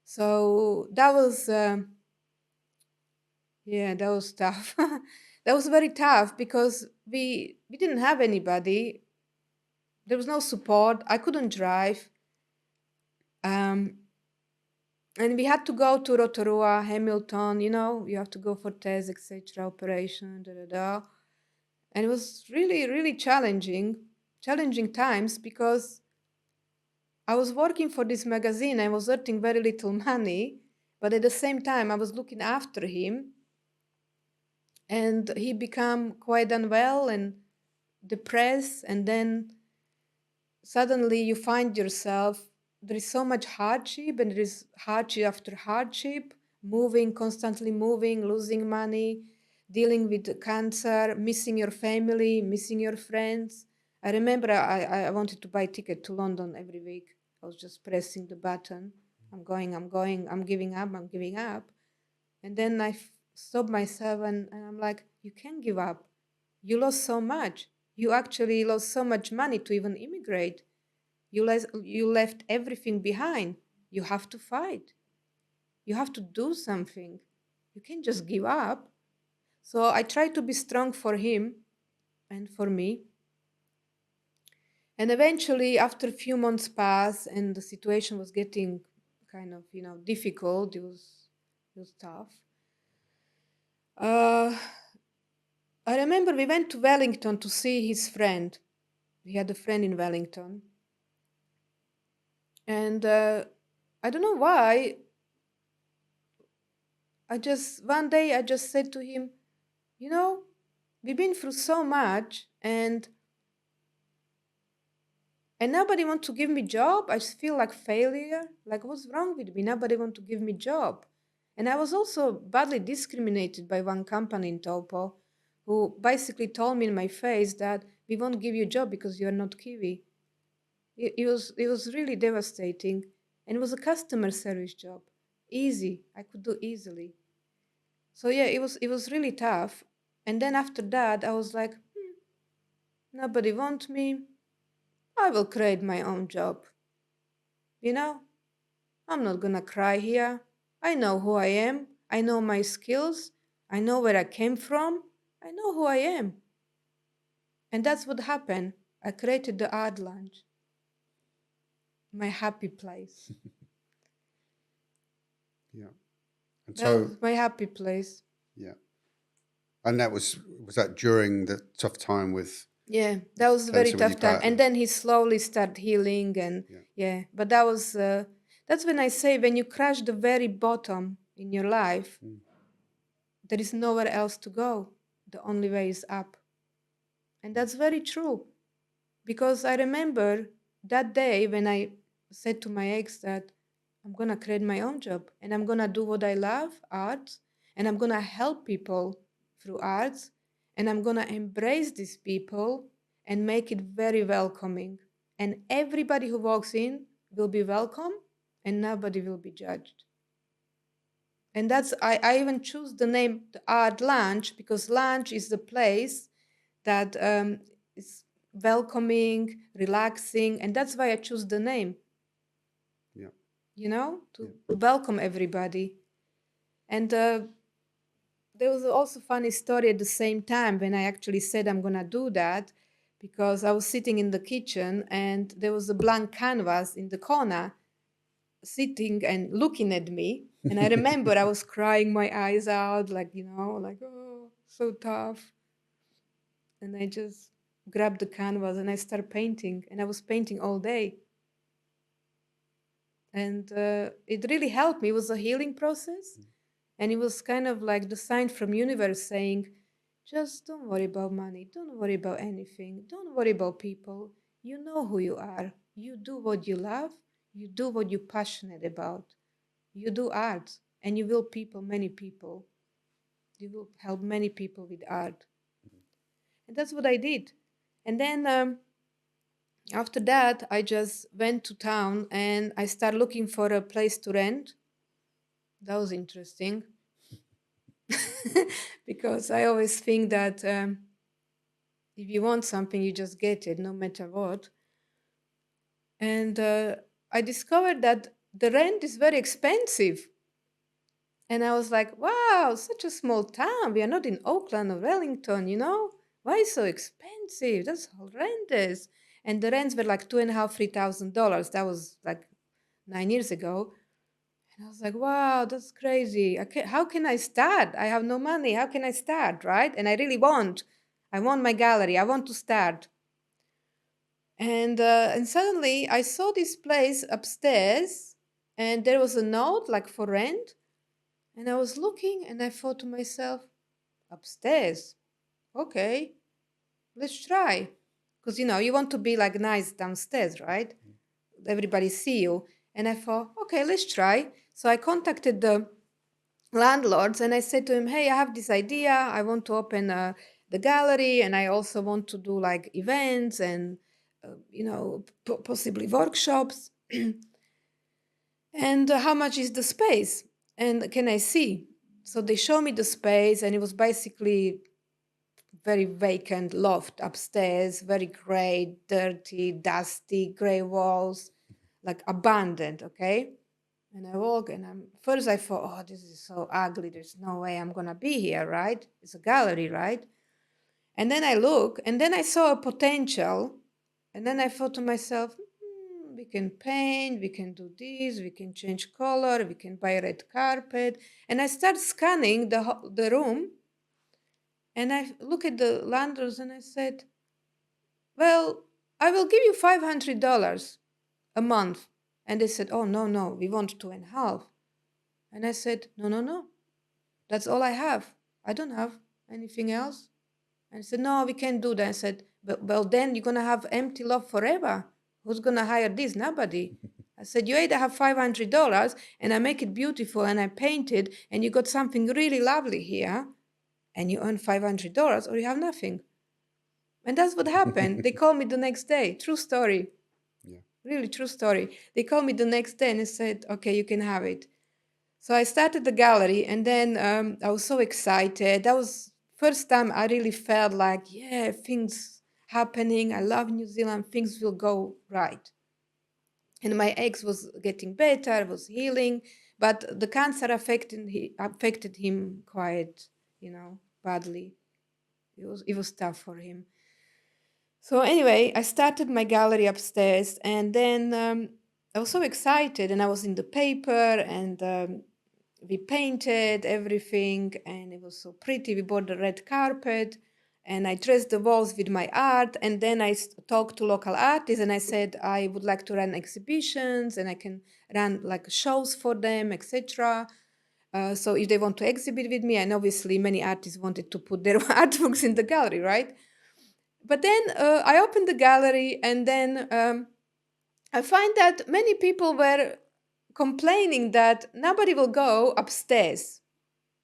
So that was, that was tough. That was very tough because we didn't have anybody. There was no support. I couldn't drive. Um, and we had to go to Rotorua, Hamilton, you have to go for tests, etc., operation, da da da. And it was really, really challenging times because I was working for this magazine. I was earning very little money, but at the same time, I was looking after him. And he became quite unwell and depressed. And then suddenly you find yourself, there is so much hardship, and there is hardship after hardship, constantly moving, losing money, dealing with cancer, missing your family, missing your friends. I remember I wanted to buy a ticket to London every week. I was just pressing the button. I'm going, I'm giving up. And then I stopped myself and I'm like, you can't give up. You lost so much. You actually lost so much money to even immigrate. You left everything behind. You have to fight. You have to do something. You can't just give up. So I tried to be strong for him and for me. And eventually, after a few months passed and the situation was getting kind of, difficult, it was tough. I remember we went to Wellington to see his friend. He had a friend in Wellington. And I don't know why. One day I just said to him, we've been through so much and nobody wants to give me job. I just feel like failure. Like, what's wrong with me? Nobody wants to give me job. And I was also badly discriminated by one company in Topo who basically told me in my face that we won't give you a job because you're not Kiwi. It was really devastating. And it was a customer service job. Easy. I could do easily. So yeah, it was really tough. And then after that, I was like, nobody wants me. I will create my own job. I'm not gonna cry here. I know who I am. I know my skills. I know where I came from. I know who I am. And that's what happened. I created the art lounge, my happy place. Yeah. And That was my happy place. yeah. And that was that during the tough time with... Yeah, that was a very tough time. And then he slowly started healing and but that was that's when I say when you crash the very bottom in your life, there is nowhere else to go. The only way is up. And that's very true. Because I remember that day when I said to my ex that I'm going to create my own job and I'm going to do what I love, art, and I'm going to help people through arts, and I'm going to embrace these people and make it very welcoming. And everybody who walks in will be welcome and nobody will be judged. And that's, I even choose the name, the Art Lounge, because lounge is the place that is welcoming, relaxing, and that's why I choose the name. Yeah. To welcome everybody. And there was also a funny story at the same time when I actually said I'm going to do that, because I was sitting in the kitchen and there was a blank canvas in the corner sitting and looking at me. And I remember I was crying my eyes out, like, oh, so tough. And I just grabbed the canvas and I started painting, and I was painting all day. And it really helped me. It was a healing process. And it was kind of like the sign from universe saying, just don't worry about money. Don't worry about anything. Don't worry about people. You know who you are. You do what you love. You do what you're passionate about. You do art, and you will many people. You will help many people with art. And that's what I did. And then after that, I just went to town and I started looking for a place to rent. That was interesting. Because I always think that if you want something, you just get it, no matter what. And I discovered that the rent is very expensive. And I was like, wow, such a small town. We are not in Oakland or Wellington, you know? Why so expensive? That's horrendous. And the rents were like $2,500, $3,000. That was like 9 years ago. And I was like, wow, that's crazy. How can I start? I have no money. How can I start, right? And I really want. I want my gallery. I want to start. And suddenly I saw this place upstairs, and there was a note like for rent. And I was looking, and I thought to myself, upstairs, okay, let's try. Because you want to be like nice downstairs, right? Everybody see you. And I thought, okay, let's try. So I contacted the landlords, and I said to him, hey, I have this idea. I want to open the gallery, and I also want to do like events and possibly workshops. And how much is the space, and can I see? So they show me the space, and it was basically very vacant loft upstairs, very gray, dirty, dusty, gray walls, like abandoned. Okay. And I walk, and first I thought, oh, this is so ugly. There's no way I'm gonna be here, right? It's a gallery, right? And then I look, and then I saw a potential, and then I thought to myself, we can paint, we can do this, we can change color, we can buy red carpet. And I start scanning the room, and I look at the landlords, and I said, well, I will give you $500 a month. And they said, oh, no, no, we want 2.5. And I said, no, no, no. That's all I have. I don't have anything else. And he said, no, we can't do that. I said, well, then you're going to have empty loft forever. Who's going to hire this? Nobody. I said, you either have $500 and I make it beautiful and I paint it and you got something really lovely here and you earn $500, or you have nothing. And that's what happened. They called me the next day. True story. Yeah. Really true story. They called me the next day and they said, okay, you can have it. So I started the gallery, and then I was so excited. That was first time I really felt like, yeah, things happening. I love New Zealand. Things will go right. And my ex was getting better, was healing, but the cancer affected him quite, badly. It was tough for him. So anyway, I started my gallery upstairs, and then I was so excited, and I was in the paper, and we painted everything, and it was so pretty. We bought the red carpet, and I dressed the walls with my art, and then I talked to local artists, and I said I would like to run exhibitions, and I can run like shows for them, etc. So if they want to exhibit with me, and obviously many artists wanted to put their artworks in the gallery, right? But then I opened the gallery, and then I find that many people were complaining that nobody will go upstairs.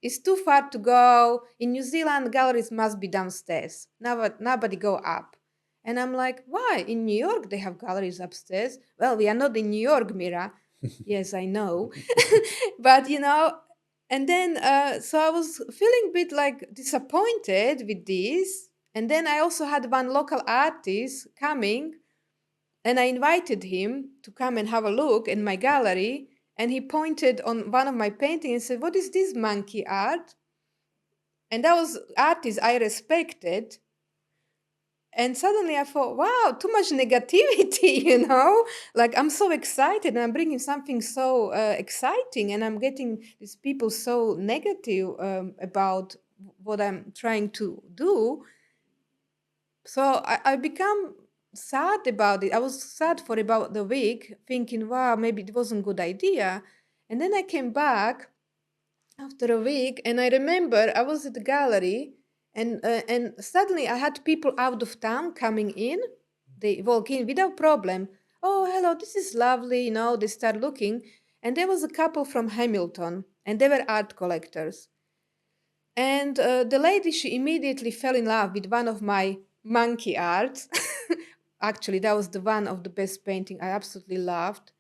It's too far to go. In New Zealand, galleries must be downstairs. Nobody go up. And I'm like, why? In New York, they have galleries upstairs. Well, we are not in New York, Mira. Yes, I know. But, and then, so I was feeling a bit like disappointed with this. And then I also had one local artist coming, and I invited him to come and have a look in my gallery. And he pointed on one of my paintings and said, what is this monkey art? And that was artist I respected. And suddenly I thought, wow, too much negativity, Like I'm so excited and I'm bringing something so exciting, and I'm getting these people so negative about what I'm trying to do. So I become sad about it. I was sad for about the week, thinking, wow, maybe it wasn't a good idea. And then I came back after a week, and I remember I was at the gallery, and suddenly I had people out of town coming in. They walk in without problem. Oh, hello, this is lovely. They start looking, and there was a couple from Hamilton, and they were art collectors. And the lady, she immediately fell in love with one of my monkey arts. Actually, that was the one of the best painting I absolutely loved.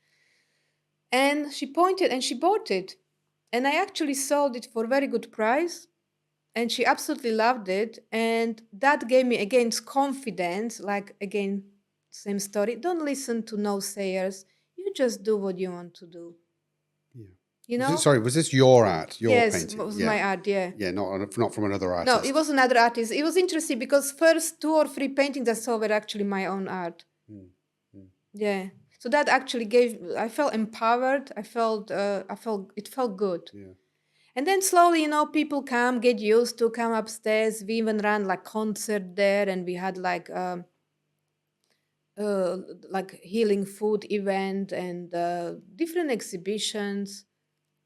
And she pointed and she bought it. And I actually sold it for a very good price. And she absolutely loved it. And that gave me, again, confidence. Like, again, same story. Don't listen to no sayers. You just do what you want to do. Yeah. You know? Was this your art, your Yes, it painting? was Yeah. my art, yeah. Yeah, not from another No, it artist. was another artist. It was interesting because first 2 or 3 paintings I saw were actually my own art. Mm, mm, Yeah. So that actually I felt empowered. It felt good. yeah. And then slowly, people get used to come upstairs. We even ran like concert there, and we had uh, like healing food event and different exhibitions.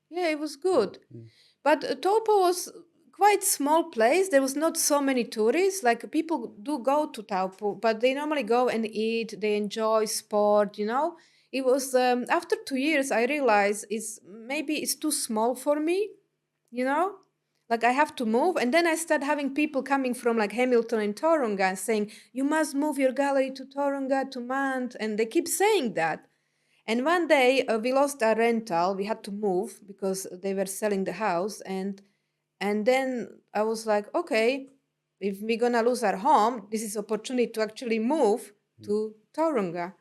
Yeah, it was good. Mm, But Topo was quite small place. There was not so many tourists. Like people do go to Taupo, but they normally go and eat. They enjoy sport. It was after 2 years I realized it's too small for me. You know, like I have to move, and then I start having people coming from like Hamilton and Tauranga and saying you must move your gallery to Tauranga to Mant, and they keep saying that. And one day we lost our rental. We had to move because they were selling the house. And then I was like, okay, if we're gonna lose our home, this is opportunity to actually move to Tauranga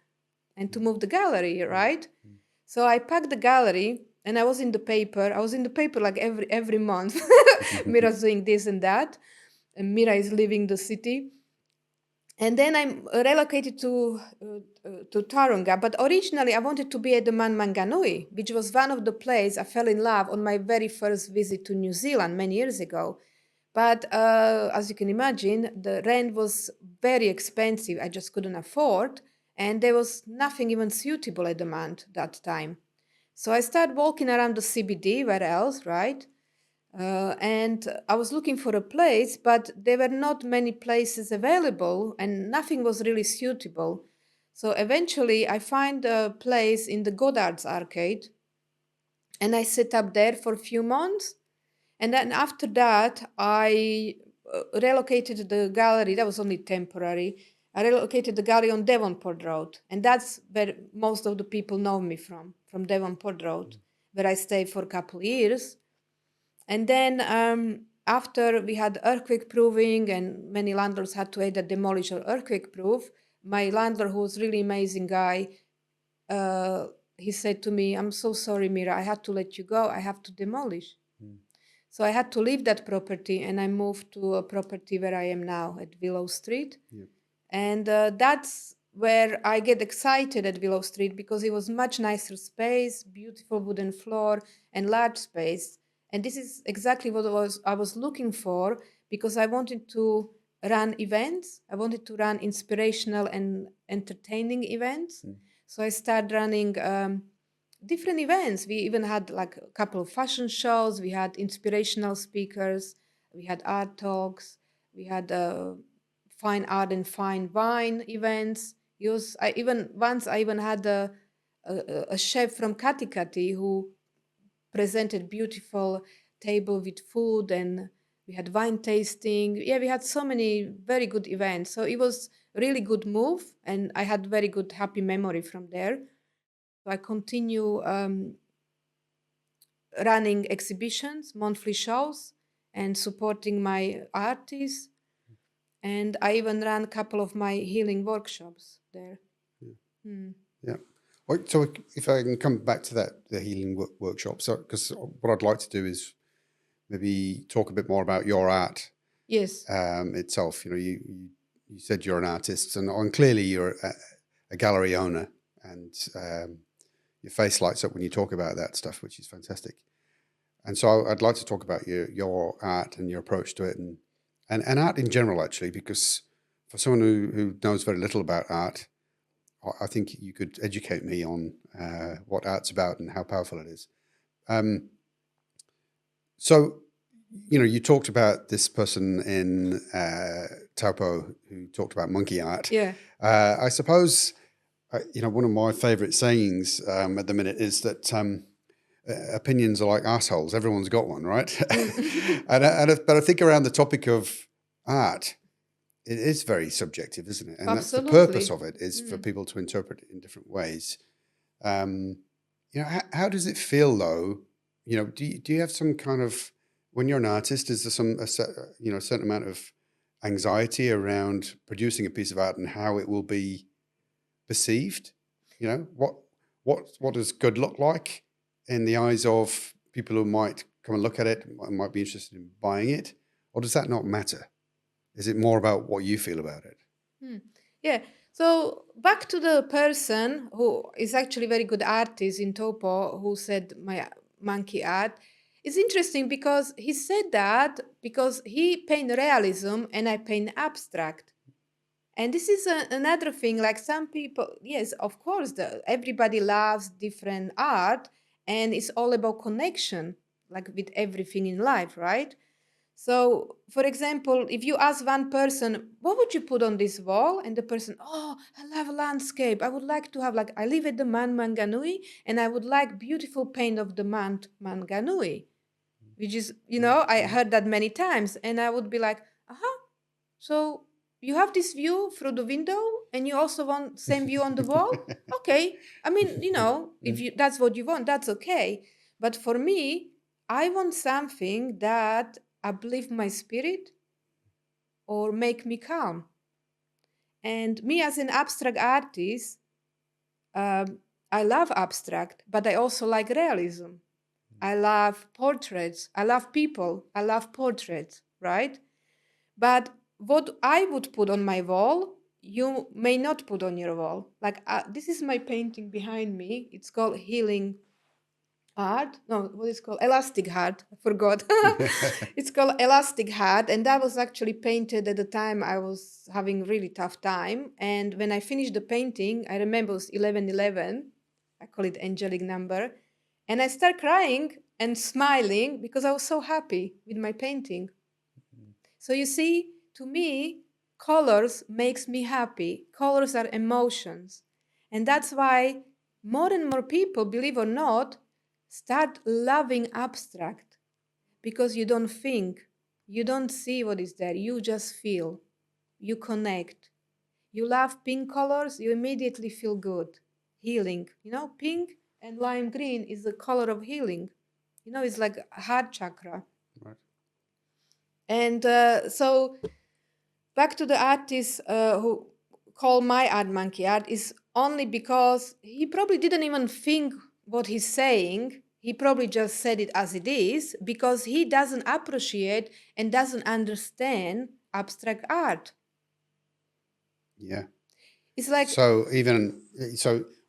and to move the gallery, right? So I packed the gallery and I was in the paper. I was in the paper like every month. Mira's doing this and that. And Mira is leaving the city. And then I'm relocated to Tauranga. But originally, I wanted to be at the Manmanganui, which was one of the places I fell in love on my very first visit to New Zealand many years ago. But as you can imagine, the rent was very expensive. I just couldn't afford, and there was nothing even suitable at the Mant that time. So I started walking around the CBD. Where else, right? And I was looking for a place, but there were not many places available and nothing was really suitable. So eventually I find a place in the Goddard's Arcade and I set up there for a few months. And then after that, I relocated the gallery. That was only temporary. I relocated the gallery on Devonport Road. And that's where most of the people know me from Devonport Road, where I stayed for a couple of years. And then after we had earthquake proofing and many landlords had to either demolish or earthquake proof, my landlord, who was really amazing guy, uh, he said to me, I'm so sorry, Mira, I had to let you go. I have to demolish. mm, So I had to leave that property and I moved to a property where I am now at Willow Street. yeah. And that's where I get excited at Willow Street because it was much nicer space, beautiful wooden floor, and large space. And this is exactly what I was looking for because I wanted to run events. I wanted to run inspirational and entertaining events. Mm, So I started running different events. We even had like a couple of fashion shows. We had inspirational speakers. We had art talks. We had fine art and fine wine events. I even had a chef from Katikati who presented beautiful table with food and we had wine tasting. Yeah, we had so many very good events. So it was really good move and I had very good happy memory from there. So I continue running exhibitions, monthly shows, and supporting my artists. And I even ran a couple of my healing workshops there. yeah. Hmm. Yeah. Well, so if I can come back to the healing workshop, so because what I'd like to do is maybe talk a bit more about your art Yes, itself. You said you're an artist, and clearly you're a gallery owner, and your face lights up when you talk about that stuff, which is fantastic. And so I'd like to talk about your art and your approach to it, and art in general, actually, because for someone who knows very little about art, I think you could educate me on what art's about and how powerful it is. So, you talked about this person in Taupo who talked about monkey art. yeah. I suppose, one of my favorite sayings at the minute is that opinions are like assholes. Everyone's got one, right? But I think around the topic of art, it is very subjective, isn't it? And that's the purpose Absolutely. of it, is for people to interpret it in different ways. How does it feel, though, do you have some kind of, when you're an artist, is there a certain amount of anxiety around producing a piece of art and how it will be perceived? What does good look like in the eyes of people who might come and look at it and might be interested in buying it? Or does that not matter? Is it more about what you feel about it? Yeah. So back to the person who is actually a very good artist in Topo who said my monkey art. It's interesting because he said that because he paint realism and I paint abstract. And this is another thing, like some people, yes, of course, everybody loves different art and it's all about connection, like with everything in life, right? So, for example, if you ask one person, what would you put on this wall? And the person, oh, I love landscape. I would like to have, like, I live at the Mount Manganui and I would like beautiful paint of the Mount Manganui, which is, I heard that many times. And I would be like, so you have this view through the window and you also want same view on the wall? Okay. I mean, if that's what you want, that's okay. But for me, I want something that uplift my spirit or make me calm. And me as an abstract artist, I love abstract, but I also like realism. I love portraits. I love people. I love portraits, right? But what I would put on my wall, you may not put on your wall. Like this is my painting behind me. It's called Healing Heart. No, what is it called? Elastic Heart. I forgot. It's called Elastic Heart, and that was actually painted at the time I was having really tough time. And when I finished the painting, I remember it was 1111. I call it angelic number, and I start crying and smiling because I was so happy with my painting. So you see, to me, colors makes me happy. Colors are emotions. And that's why more and more people, believe or not, start loving abstract because you don't think, you don't see what is there, you just feel, you connect. You love pink colors, you immediately feel good. Healing. Pink and lime green is the color of healing. It's like a heart chakra. Right. And so back to the artist who call my art monkey art is only because he probably didn't even think what he's saying. He probably just said it as it is because he doesn't appreciate and doesn't understand abstract art. Yeah. It's like So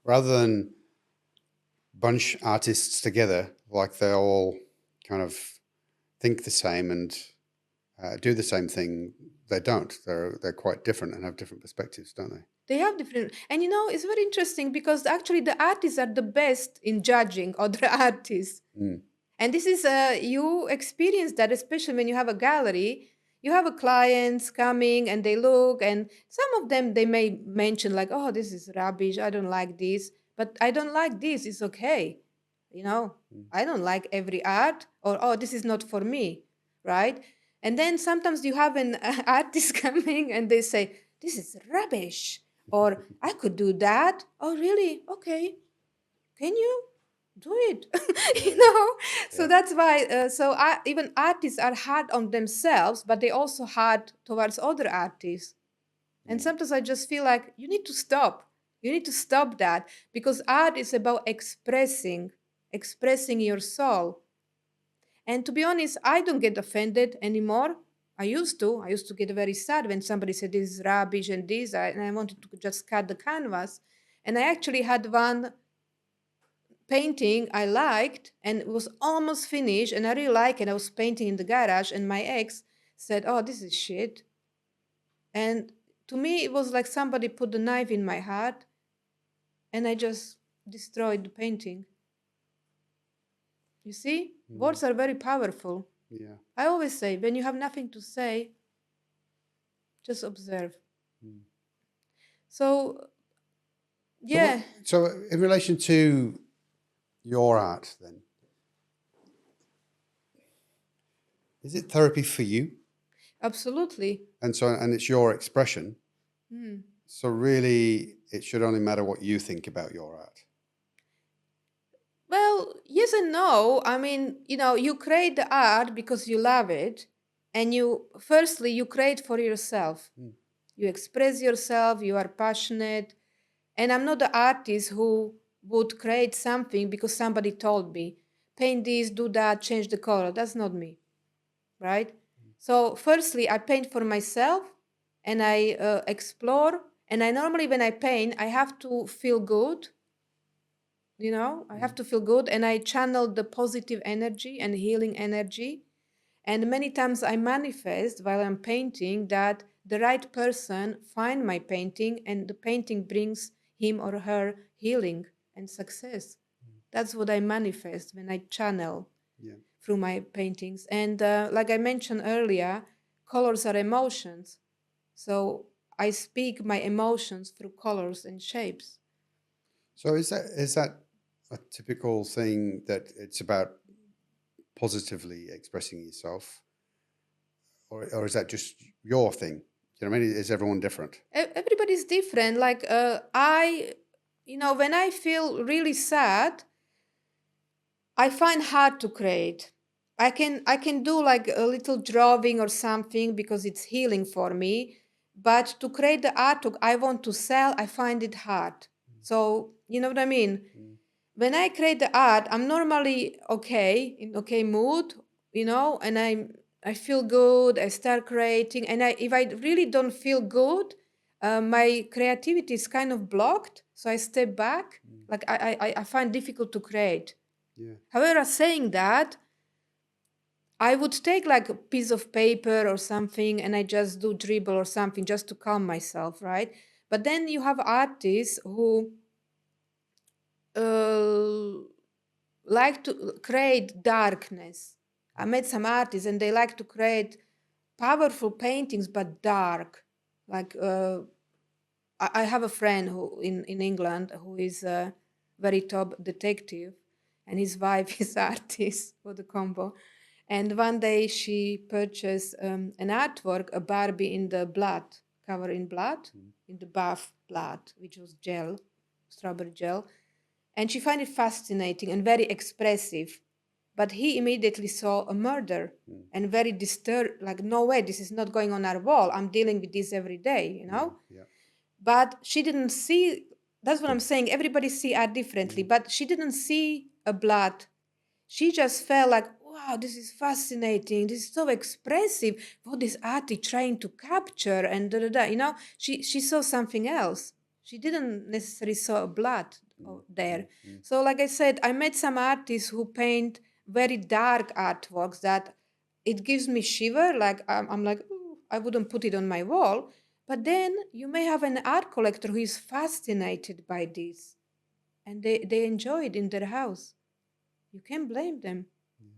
rather than bunch artists together, like they all kind of think the same and do the same thing, they don't. They're quite different and have different perspectives, don't they? they have different, and it's very interesting because actually the artists are the best in judging other artists. And this is you experience that, especially when you have a gallery. You have a clients coming and they look, and some of them they may mention like, "Oh, this is rubbish. I don't like this." But I don't like this. It's okay. I don't like every art, or oh, this is not for me, right? And then sometimes you have an artist coming and they say, "This is rubbish," or "I could do that." Oh, really? Okay. Can you do it? So Yeah. that's why even artists are hard on themselves, but they also hard towards other artists. And sometimes I just feel like you need to stop. You need to stop that because art is about expressing your soul. And to be honest, I don't get offended anymore. I used to get very sad when somebody said this is rubbish and this, and I wanted to just cut the canvas. And I actually had one painting I liked and it was almost finished and I really like it. I was painting in the garage and my ex said, "Oh, this is shit." And to me, it was like somebody put a knife in my heart and I just destroyed the painting. You see, words are very powerful. Yeah. I always say, when you have nothing to say, just observe. So, yeah, So in relation to your art, then, is it therapy for you? absolutely. And it's your expression. So really, it should only matter what you think about your art. Well, yes and no. I mean, you create the art because you love it, and firstly, you create for yourself. Mm. You express yourself, you are passionate. And I'm not the artist who would create something because somebody told me, paint this, do that, change the color. That's not me, right? So, firstly, I paint for myself and I explore. And I normally, when I paint, I have to feel good. I have to feel good, and I channel the positive energy and healing energy. And many times I manifest while I'm painting that the right person find my painting and the painting brings him or her healing and success. That's what I manifest when I channel Yeah. through my paintings. And like I mentioned earlier, colors are emotions. So I speak my emotions through colors and shapes. So is that a typical thing that it's about positively expressing yourself, or is that just your thing? You know what I mean? Is everyone different? Everybody's different. Like when I feel really sad, I find hard to create. I can do like a little drawing or something because it's healing for me, but to create the artwork I want to sell, I find it hard. So you know what I mean? Mm. When I create the art, I'm normally okay, in okay mood, and I feel good. I start creating, and if I really don't feel good, my creativity is kind of blocked. So I step back. Mm. Like I find difficult to create. Yeah. However, saying that, I would take like a piece of paper or something, and I just do dribble or something just to calm myself, right? But then you have artists who uh, like to create darkness. I met some artists and they like to create powerful paintings but dark. Like I have a friend who in England who is a very top detective, and his wife is artist for the combo. And one day she purchased an artwork, a Barbie in the blood, covered in blood, Mm. in the bath blood, which was gel, strawberry gel. And she found it fascinating and very expressive. But he immediately saw a murder Mm. and very disturbed, like, no way, this is not going on our wall. I'm dealing with this every day, Yeah. Yeah. But she didn't see, that's what I'm saying. Everybody see art differently, Mm. but she didn't see a blood. She just felt like, wow, this is fascinating. This is so expressive. What is artist trying to capture? And da da da. She saw something else. She didn't necessarily saw a blood Mm. there. Mm. Mm. So, like I said, I met some artists who paint very dark artworks that it gives me shiver. Like I'm like, "Ooh, I wouldn't put it on my wall." But then you may have an art collector who is fascinated by this, and they enjoy it in their house. You can't blame them.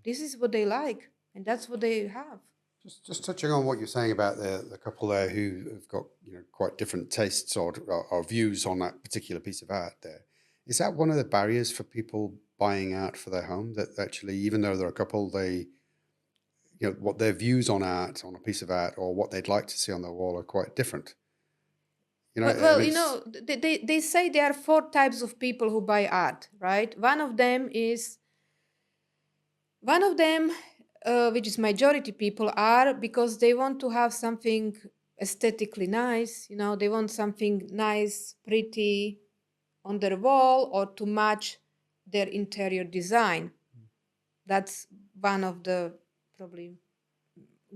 This is what they like, and that's what they have. Just touching on what you're saying about the couple there who have got quite different tastes or views on that particular piece of art. There is that one of the barriers for people buying art for their home, that actually, even though they're a couple, they what their views on art, on a piece of art, or what they'd like to see on their wall are quite different. I Well, mean, it's they say there are four types of people who buy art, right? One of them, which is majority people, are because they want to have something aesthetically nice. They want something nice, pretty on their wall or to match their interior design. That's one of the probably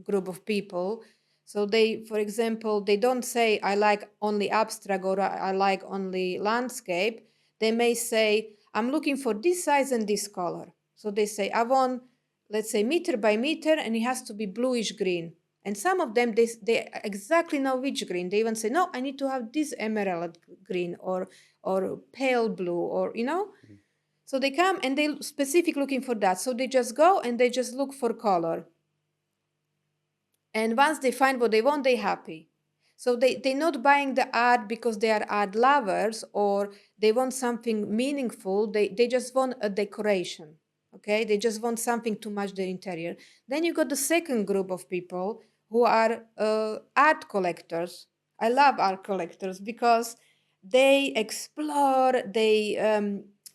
group of people. So they, for example, they don't say I like only abstract or I like only landscape. They may say I'm looking for this size and this color. So they say I want, let's say, meter by meter, and it has to be bluish green. And some of them, they exactly know which green. They even say, no, I need to have this emerald green or pale blue, or So they come and they specific looking for that. So they just go and they just look for color. And once they find what they want, they're happy. So they're not buying the art because they are art lovers or they want something meaningful. They just want a decoration. Okay? They just want something to match their interior. Then you got the second group of people who are art collectors. I love art collectors because they explore, they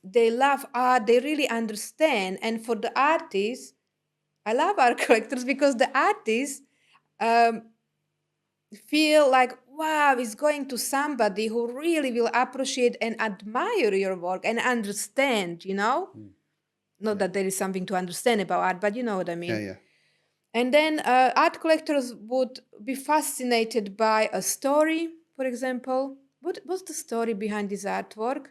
they love art, they really understand. And for the artists, I love art collectors because the artists um, feel like, wow, it's going to somebody who really will appreciate and admire your work and understand, you know? Not Yeah. that there is something to understand about art, but you know what I Yeah, mean. yeah. And then art collectors would be fascinated by a story, for example. What's the story behind this artwork?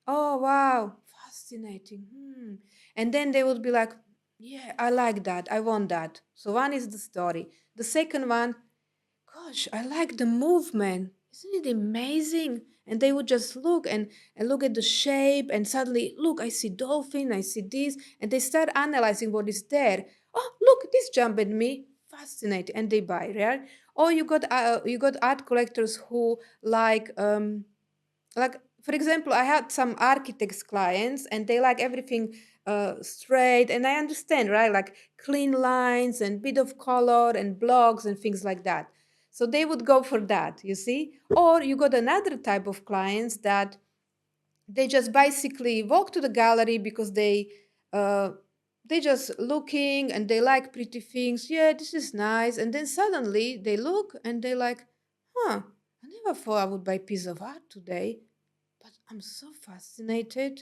Oh, wow, fascinating. And then they would be like, yeah, I like that. I want that. So one is the story. The second one, gosh, I like the movement. Isn't it amazing? And they would just look and look at the shape and suddenly, look, I see dolphin, I see this, and they start analyzing what is there. Oh, look, this jumped at me. Fascinating. And they buy, right? Or you got art collectors who like for example, I had some architects clients and they like everything straight, and I understand, right? Like clean lines and bit of color and blocks and things like that. So they would go for that, you see. Or you got another type of clients that they just basically walk to the gallery because uh, they just looking and they like pretty things. Yeah, this is nice. And then suddenly they look and they like, huh, I never thought I would buy a piece of art today, but I'm so fascinated.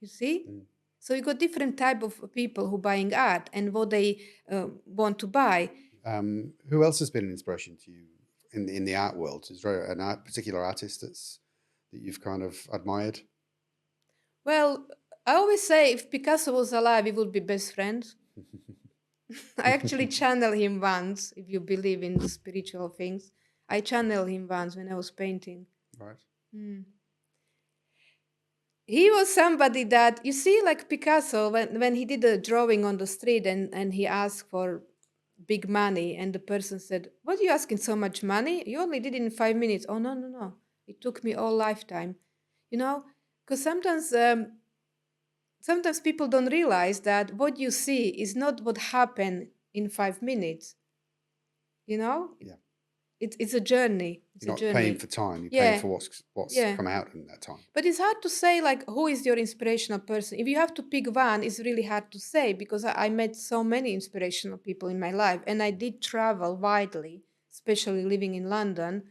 You see? Mm. So you got different type of people who buying art and what they want to buy. Who else has been an inspiration to you in the art world? Is there particular artist that you've kind of admired? Well, I always say if Picasso was alive, we would be best friends. I actually channeled him once, if you believe in the spiritual things. I channeled him once when I was painting. Right. Hmm. He was somebody that, you see, like Picasso, when he did a drawing on the street and he asked for big money, and the person said, what are you asking so much money? You only did it in 5 minutes. Oh, no, no, no. It took me all lifetime. You know, because sometimes people don't realize that what you see is not what happened in 5 minutes. You know, Yeah. it's a journey. It's You're a not paying journey. for time. You're paying Yeah, for what's yeah. come out in that time. But it's hard to say like who is your inspirational person. If you have to pick one, it's really hard to say because I met so many inspirational people in my life, and I did travel widely, especially living in London.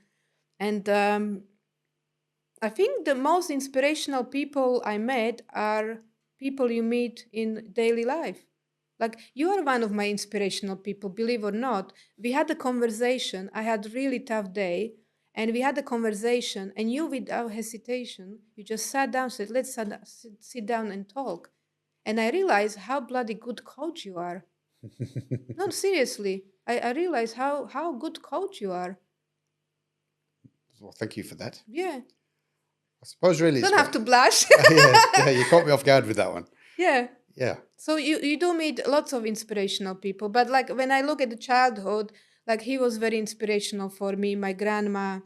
And I think the most inspirational people I met are people you meet in daily life. Like you are one of my inspirational people, believe or not. We had a conversation. I had a really tough day, and we had a conversation. And you, without hesitation, you just sat down, said, "Let's sit down and talk." And I realized how bloody good coach you are. No, seriously, I realized how good coach you are. Well, thank you for that. Yeah, I suppose really it's don't have what. to blush. Yeah, yeah. You caught me off guard with that one. Yeah. Yeah. So you do meet lots of inspirational people, but like when I look at the childhood, like he was very inspirational for me, my grandma.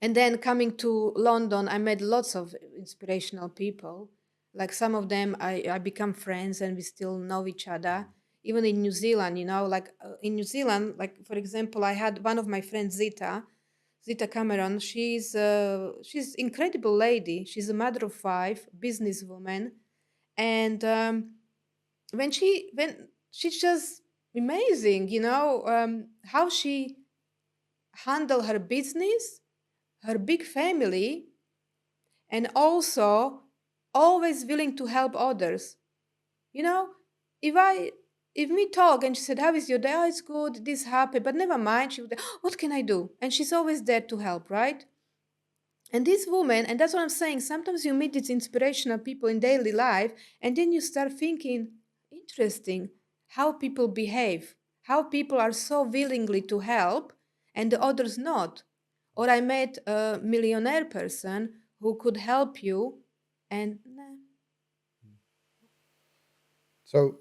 And then coming to London, I met lots of inspirational people. Like some of them, I become friends and we still know each other. Even in New Zealand, like in New Zealand, like for example, I had one of my friends, Zita Cameron. She's incredible lady. She's a mother of five, businesswoman, and when she's just amazing, how she handle her business, her big family, and also always willing to help others. You know, if I if we talk and she said, "How is your day?" "Oh, it's good. This happened, but never mind." She would, "What can I do?" And she's always there to help, right? And this woman, and that's what I'm saying. Sometimes you meet these inspirational people in daily life, and then you start thinking, interesting, how people behave, how people are so willingly to help, and the others not. Or I met a millionaire person who could help you, and nah. So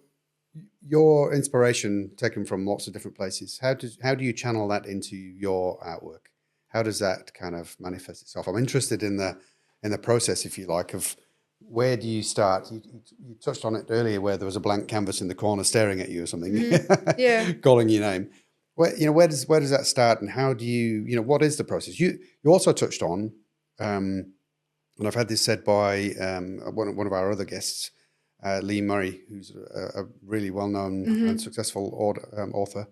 your inspiration taken from lots of different places. How do you channel that into your artwork? How does that kind of manifest itself? I'm interested in the process, if you like, of where do you start? You touched on it earlier, where there was a blank canvas in the corner staring at you or something, Yeah. calling your name. Where does that start, and how do you what is the process? You also touched on And I've had this said by one of our other guests, Lee Murray, who's a really well-known and successful author.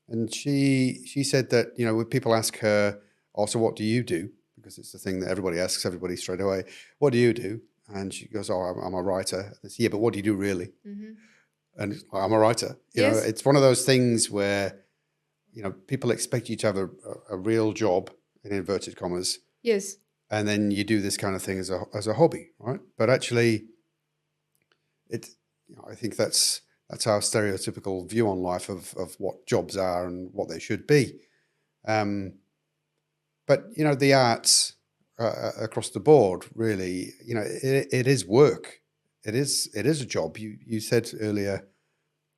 And she said that, when people ask her, also, what do you do? Because it's the thing that everybody asks everybody straight away. What do you do? And she goes, oh, I'm a writer. I say, yeah, but what do you do really? And I'm a writer. Yes. It's one of those things where, people expect you to have a real job, in inverted commas. Yes. And then you do this kind of thing as a hobby, right? But actually, I think that's our stereotypical view on life of what jobs are and what they should be. But the arts across the board, really, it is work. It is a job. You said earlier,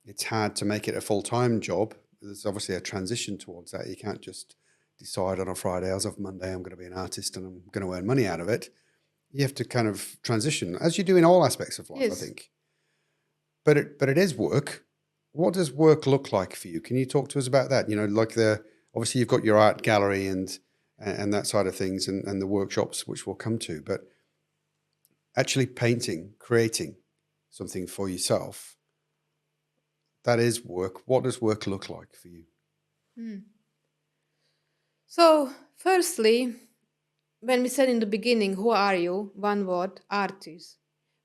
it's hard to make it a full-time job. There's obviously a transition towards that. You can't just decide on a Friday, as of Monday, I'm going to be an artist and I'm going to earn money out of it. You have to kind of transition, as you do in all aspects of life, Yes. I think. But it is work. What does work look like for you? Can you talk to us about that? Like obviously you've got your art gallery and that side of things and the workshops, which we'll come to, but actually painting, creating something for yourself, that is work. What does work look like for you? So, firstly, when we said in the beginning, who are you? One word, artist.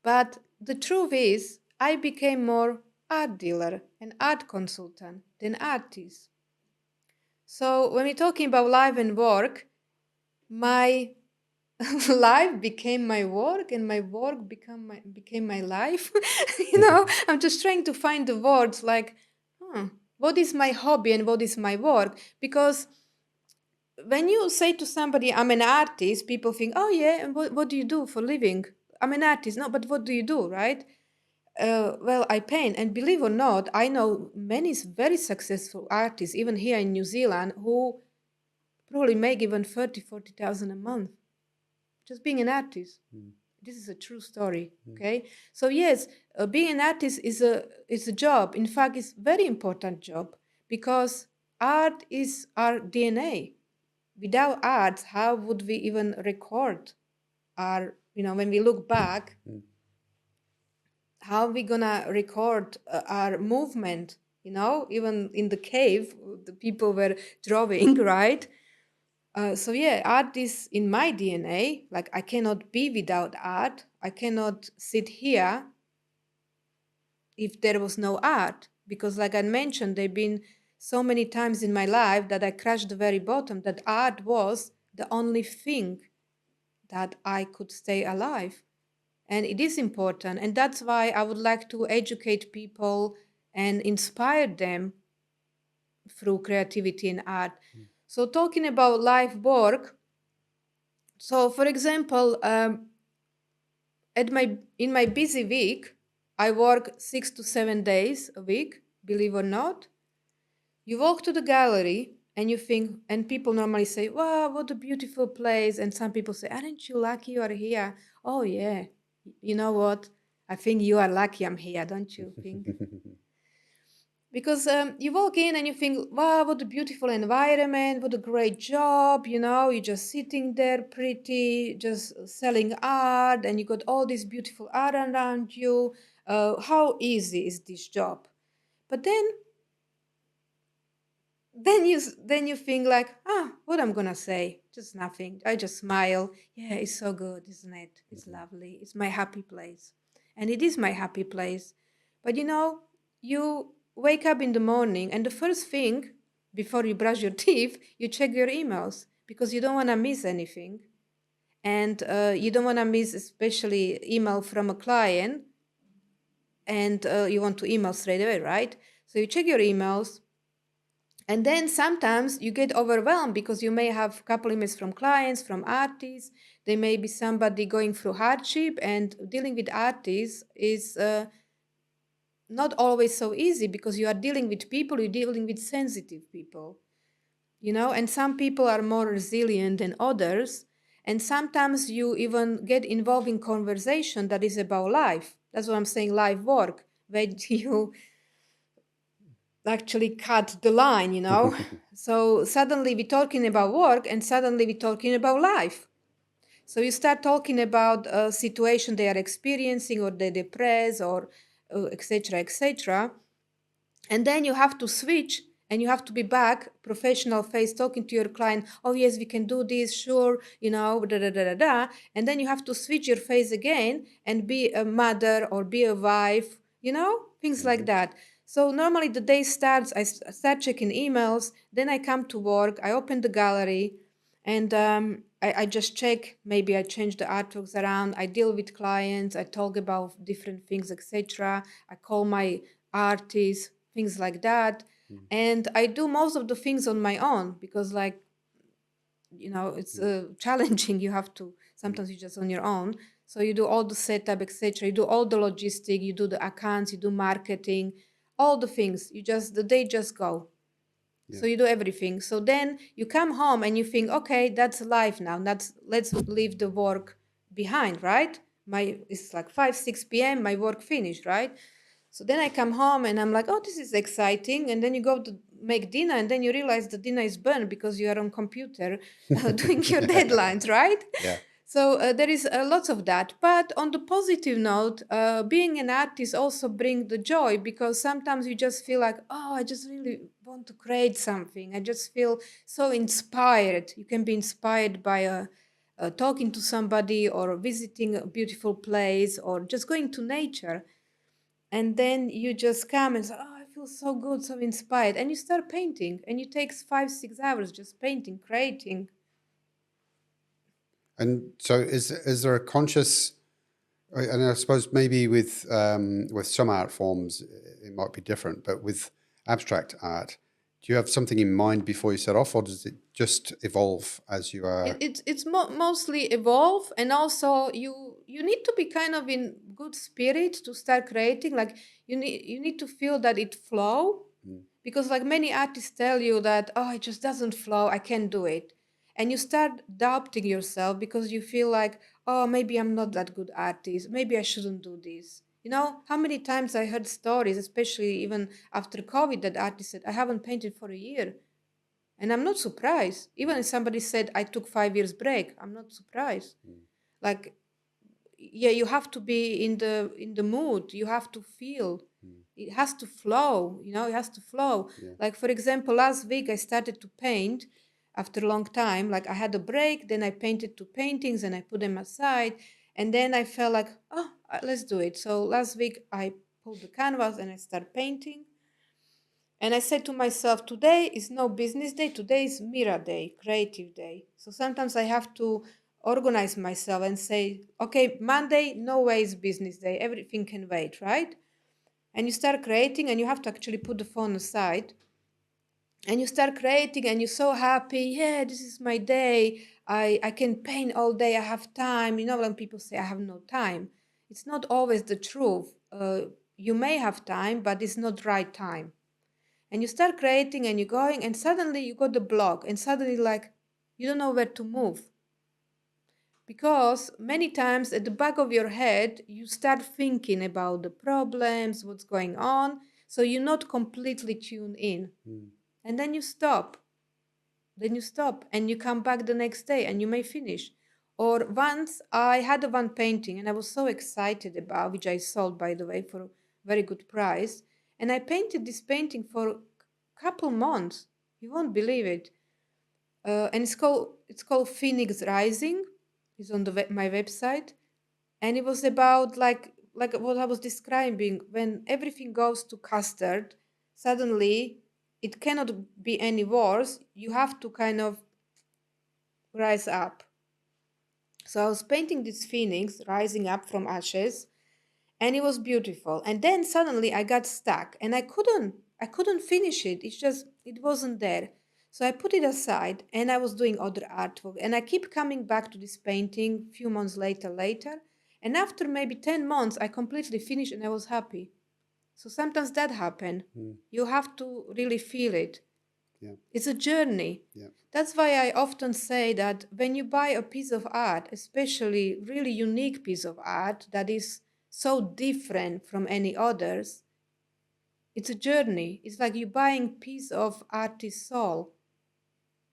But the truth is, I became more art dealer and art consultant than artist. So, when we're talking about life and work, my life became my work and my work became my life. I'm just trying to find the words like, what is my hobby and what is my work? Because when you say to somebody, I'm an artist, people think, oh yeah, and what do you do for living? I'm an artist. No, but what do you do, right? Well, I paint. And believe or not, I know many very successful artists, even here in New Zealand, who probably make even 40,000 a month just being an artist. This is a true story. Okay, so yes, being an artist is a job. In fact, it's a very important job because art is our DNA. Without art, how would we even record our? When we look back, how are we gonna record our movement? Even in the cave, the people were drawing, right? So yeah, art is in my DNA. Like I cannot be without art. I cannot sit here if there was no art. Because like I mentioned, there have been so many times in my life that I crashed the very bottom, that art was the only thing that I could stay alive. And it is important. And that's why I would like to educate people and inspire them through creativity and art. So talking about life work, so for example, in my busy week, I work 6 to 7 days a week, believe or not. You walk to the gallery and you think, and people normally say, wow, what a beautiful place. And some people say, aren't you lucky you are here? Oh, yeah. You know what? I think you are lucky I'm here, don't you think? Because you walk in and you think, wow, what a beautiful environment, what a great job, you're just sitting there pretty, just selling art, and you got all this beautiful art around you. How easy is this job? But then you think like, what I'm gonna say? Just nothing. I just smile. Yeah, it's so good, isn't it? It's lovely. It's my happy place. And it is my happy place. But you wake up in the morning and the first thing before you brush your teeth, you check your emails because you don't want to miss anything. And you don't want to miss especially email from a client, and you want to email straight away, right? So you check your emails, and then sometimes you get overwhelmed because you may have a couple emails from clients, from artists. There may be somebody going through hardship, and dealing with artists is not always so easy because you are dealing with people, you're dealing with sensitive people, and some people are more resilient than others. And sometimes you even get involved in conversation that is about life. That's what I'm saying, life work, where you actually cut the line. So suddenly we're talking about work and suddenly we're talking about life. So you start talking about a situation they are experiencing, or they're depressed, or etc., etc. And then you have to switch, and you have to be back, professional face, talking to your client. Oh, yes, we can do this, sure, da da da da da. And then you have to switch your face again and be a mother or be a wife, things like that. So normally the day starts, I start checking emails, then I come to work, I open the gallery, and I just check, maybe I change the artworks around, I deal with clients, I talk about different things, etc. I call my artists, things like that. And I do most of the things on my own because, like, it's challenging. You have to, sometimes you're just on your own. So you do all the setup, etc. You do all the logistic, you do the accounts, you do marketing, all the things. The day just go. So you do everything. So then you come home and you think, okay, that's life now. Let's leave the work behind, right? It's like 5, 6 p.m. My work finished, right? So then I come home and I'm like, oh, this is exciting. And then you go to make dinner, and then you realize the dinner is burned because you are on computer doing your deadlines, right? Yeah. So there is lots of that. But on the positive note, being an artist also brings the joy, because sometimes you just feel like, oh, I just really want to create something. I just feel so inspired. You can be inspired by talking to somebody, or visiting a beautiful place, or just going to nature. And then you just come and say, oh, I feel so good, so inspired. And you start painting, and it takes 5, 6 hours just painting, creating. And so is there a conscious, and I suppose maybe with some art forms it might be different, but with abstract art, do you have something in mind before you set off, or does it just evolve as you are? It's mostly evolve, and also you need to be kind of in good spirit to start creating. Like you need to feel that it flow, because like many artists tell you that, oh, it just doesn't flow, I can't do it. And you start doubting yourself because you feel like, oh, maybe I'm not that good artist, maybe I shouldn't do this. How many times I heard stories, especially even after COVID, that artists said, I haven't painted for a year. And I'm not surprised. Even if somebody said, I took 5 years break, I'm not surprised. Like, yeah, you have to be in the mood. You have to feel. It has to flow. It has to flow. Yeah. Like, for example, last week I started to paint after a long time. Like, I had a break, then I painted 2 paintings and I put them aside. And then I felt like, oh, let's do it. So last week I pulled the canvas and I started painting. And I said to myself, today is no business day, today is Mira day, creative day. So sometimes I have to organize myself and say, okay, Monday, no way is business day, everything can wait, right? And you start creating, and you have to actually put the phone aside. And you start creating, and you're so happy, yeah, this is my day, I can paint all day, I have time. When people say I have no time, it's not always the truth. You may have time, but it's not right time. And you start creating, and you're going, and suddenly you got the block, and suddenly, like, you don't know where to move. Because many times at the back of your head, you start thinking about the problems, what's going on, so you're not completely tuned in. And then you stop. And you come back the next day, and you may finish. Or once I had one painting, and I was so excited about, which I sold, by the way, for a very good price. And I painted this painting for a couple months. You won't believe it. And it's called Phoenix Rising. It's on my website. And it was about like what I was describing. When everything goes to custard, suddenly it cannot be any worse. You have to kind of rise up. So I was painting this phoenix rising up from ashes, and it was beautiful. And then suddenly I got stuck, and I couldn't finish it. It wasn't there. So I put it aside, and I was doing other artwork, and I keep coming back to this painting few months later, and after maybe 10 months I completely finished, and I was happy. So sometimes that happen. You have to really feel it. Yeah. It's a journey. Yeah. That's why I often say that when you buy a piece of art, especially really unique piece of art that is so different from any others, it's a journey. It's like you're buying piece of artist's soul.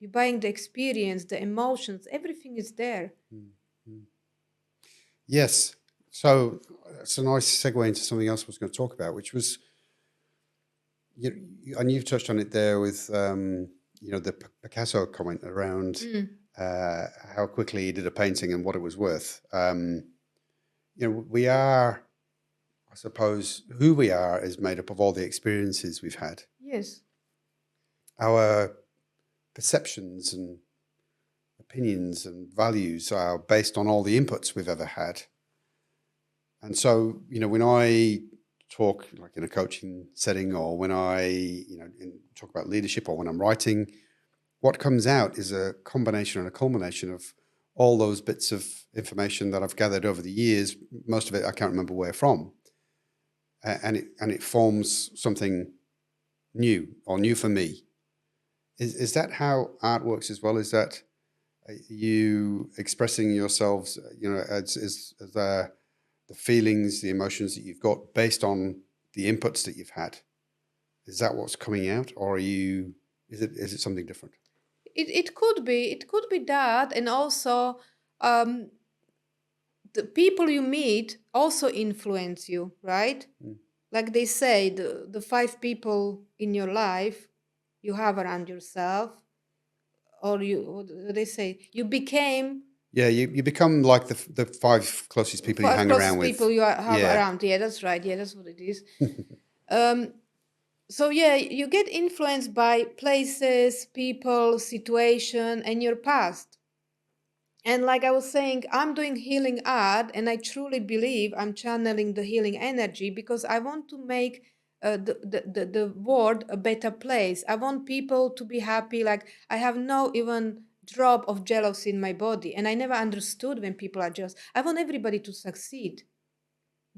You're buying the experience, the emotions, everything is there. Yes. So it's a nice segue into something else I was going to talk about, which was, and you've touched on it there with, the Picasso comment around Mm. how quickly he did a painting and what it was worth. We are, I suppose, who we are is made up of all the experiences we've had. Yes. Our perceptions and opinions and values are based on all the inputs we've ever had. And so, when I talk like in a coaching setting, or when I, talk about leadership, or when I'm writing, what comes out is a combination and a culmination of all those bits of information that I've gathered over the years. Most of it I can't remember where from, and it forms something new, or new for me. Is that how art works as well? Is that you expressing yourselves, as the feelings, the emotions that you've got based on the inputs that you've had? Is that what's coming out, or is it something different? It could be. It could be that, and also um, the people you meet also influence you, right? Mm. Like they say, the 5 people in your life you have around yourself, or what do they say, you became Yeah, you become like the 5 closest people you five hang around closest with. people you have Yeah. around. Yeah, that's right. Yeah, that's what it is. um, so yeah, you get influenced by places, people, situation, and your past. And like I was saying, I'm doing healing art, and I truly believe I'm channeling the healing energy because I want to make the world a better place. I want people to be happy. Like, I have no even drop of jealousy in my body. And I never understood when people are jealous. I want everybody to succeed,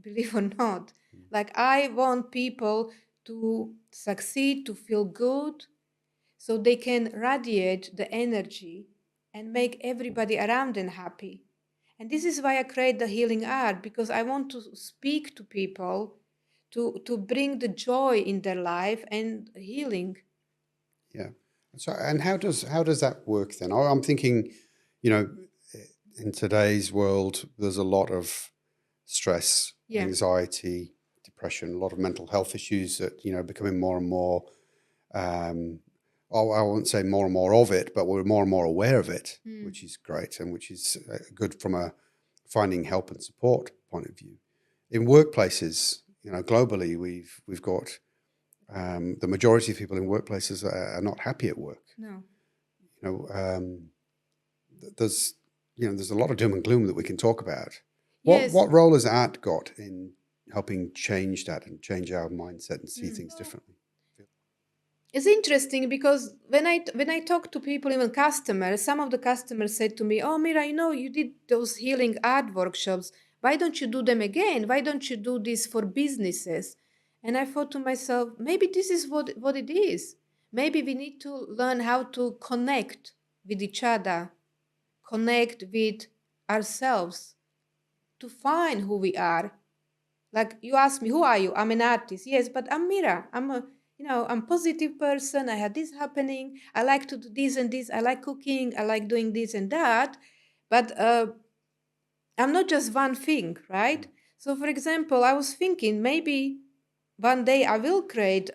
believe or not. Like, I want people to succeed, to feel good, so they can radiate the energy and make everybody around them happy. And this is why I create the healing art, because I want to speak to people to bring the joy in their life and healing. Yeah. So, and how does that work then? I'm thinking, you know, in today's world, there's a lot of stress, Yeah. anxiety, depression, a lot of mental health issues that becoming more and more. Um, I won't say more and more of it, but we're more and more aware of it, Mm. which is great, and which is good from a finding help and support point of view. In workplaces, globally, we've got the majority of people in workplaces are not happy at work. No. You know, um, there's there's a lot of doom and gloom that we can talk about. What Yes. what role has art got in helping change that and change our mindset and see things differently? It's interesting because when I talk to people, even customers, some of the customers said to me, "Oh, Mira, you did those healing art workshops. Why don't you do them again? Why don't you do this for businesses?" And I thought to myself, maybe this is what it is. Maybe we need to learn how to connect with each other, connect with ourselves, to find who we are. Like, you ask me, who are you? I'm an artist. Yes, but I'm Mira. I'm positive person. I had this happening. I like to do this and this. I like cooking. I like doing this and that. But I'm not just one thing, right? So, for example, I was thinking maybe one day I will create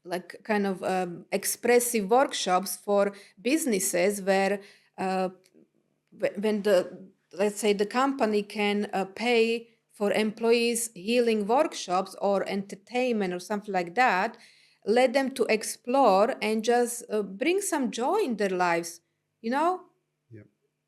like kind of expressive workshops for businesses where uh, when the, let's say, the company can pay for employees healing workshops or entertainment or something like that, let them to explore and just bring some joy in their lives, you know Yep.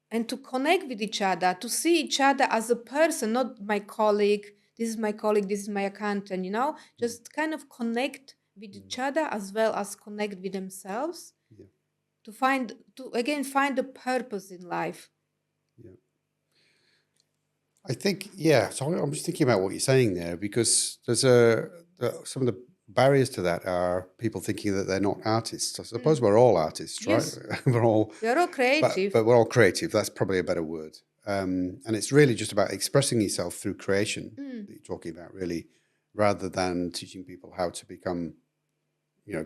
and to connect with each other, to see each other as a person, not my colleague. This is my colleague, this is my accountant, Mm. just kind of connect with Mm. each other as well as connect with themselves, Yeah. to again find a purpose in life. Yeah. I think, yeah. So I'm just thinking about what you're saying there, because some of the barriers to that are people thinking that they're not artists. I suppose we're all artists, right? Yes, we're all, we are all but creative. but we're all creative. That's probably a better word. And it's really just about expressing yourself through creation Mm. that you're talking about, really, rather than teaching people how to become,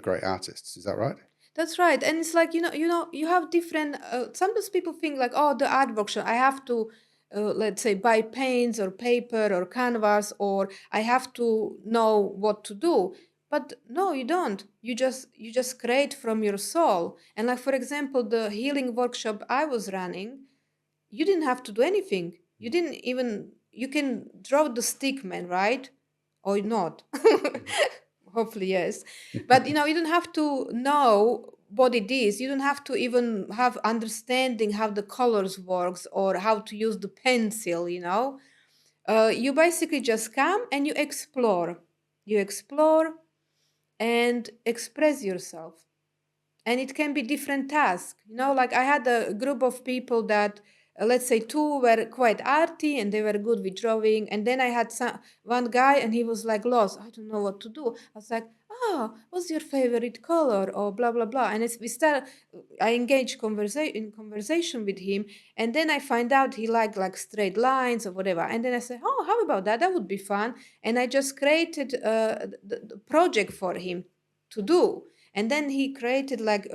great artists. Is that right? That's right. And it's like, you have different, sometimes people think like, oh, the art workshop, I have to let's say, buy paints or paper or canvas, or I have to know what to do. But no, you don't. You just create from your soul. And like, for example, the healing workshop I was running, you didn't have to do anything. You didn't even, you can draw the stick man, right? Or not. Hopefully, yes. But you don't have to know what it is. You don't have to even have understanding how the colors works or how to use the pencil. You basically just come and you explore. You explore and express yourself. And it can be different tasks. Like I had a group of people that, let's say, two were quite arty and they were good with drawing, and then I had one guy and he was like lost. I don't know what to do. I was like, what's your favorite color, or blah blah blah. And we start, I engaged in conversation with him, and then I find out he liked like straight lines or whatever. And then I said, how about that would be fun. And I just created the project for him to do. And then he created like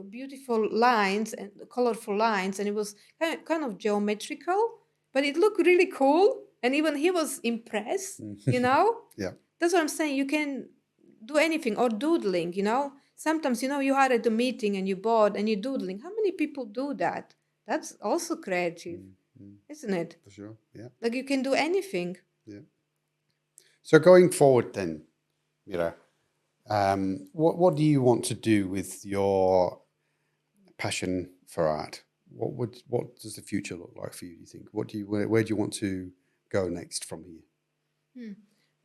beautiful lines and colorful lines, and it was kind of geometrical, but it looked really cool. And even he was impressed. Yeah. That's what I'm saying. You can do anything, or doodling. Sometimes you are at a meeting and you're bored and you're doodling. How many people do that? That's also creative, isn't it? For sure. Yeah. Like you can do anything. Yeah. So going forward, then, Mira, what do you want to do with your passion for art? What does the future look like for you? Do you think? Where do you want to go next from here?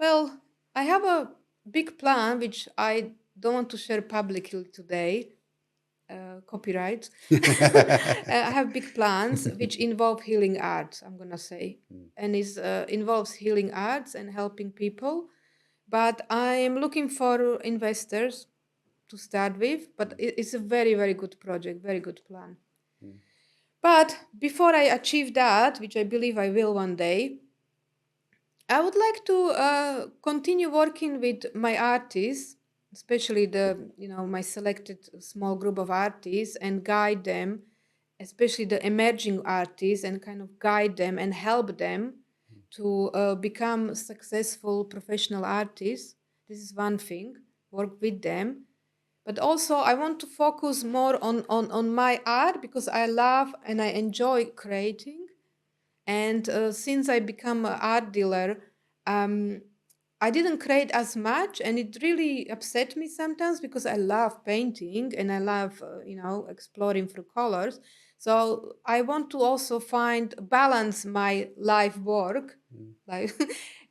Well, I have a big plan which I don't want to share publicly today. Copyright. I have big plans which involve healing arts, I'm gonna say, and it involves healing arts and helping people. But I am looking for investors to start with. But it's a very, very good project, very good plan. But before I achieve that, which I believe I will one day, I would like to continue working with my artists, especially my selected small group of artists, and guide them, especially the emerging artists, and kind of guide them and help them to become successful professional artists. This is one thing, work with them. But also I want to focus more on my art, because I love and I enjoy creating. And since I become an art dealer, I didn't create as much, and it really upset me sometimes, because I love painting and I love, exploring through colors. So I want to also balance my life work. Like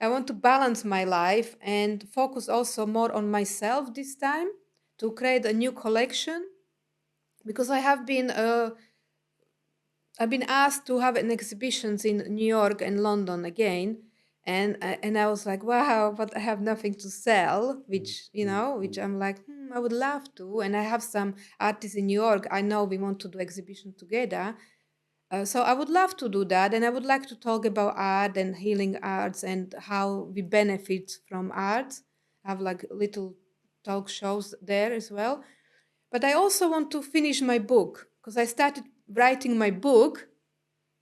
I want to balance my life and focus also more on myself this time, to create a new collection, because I've been asked to have an exhibitions in New York and London again, and I was like, wow, but I have nothing to sell, which I'm like, I would love to, and I have some artists in New York. I know we want to do exhibition together, so I would love to do that, and I would like to talk about art and healing arts and how we benefit from art. I have like little talk shows there as well. But I also want to finish my book, because I started writing my book,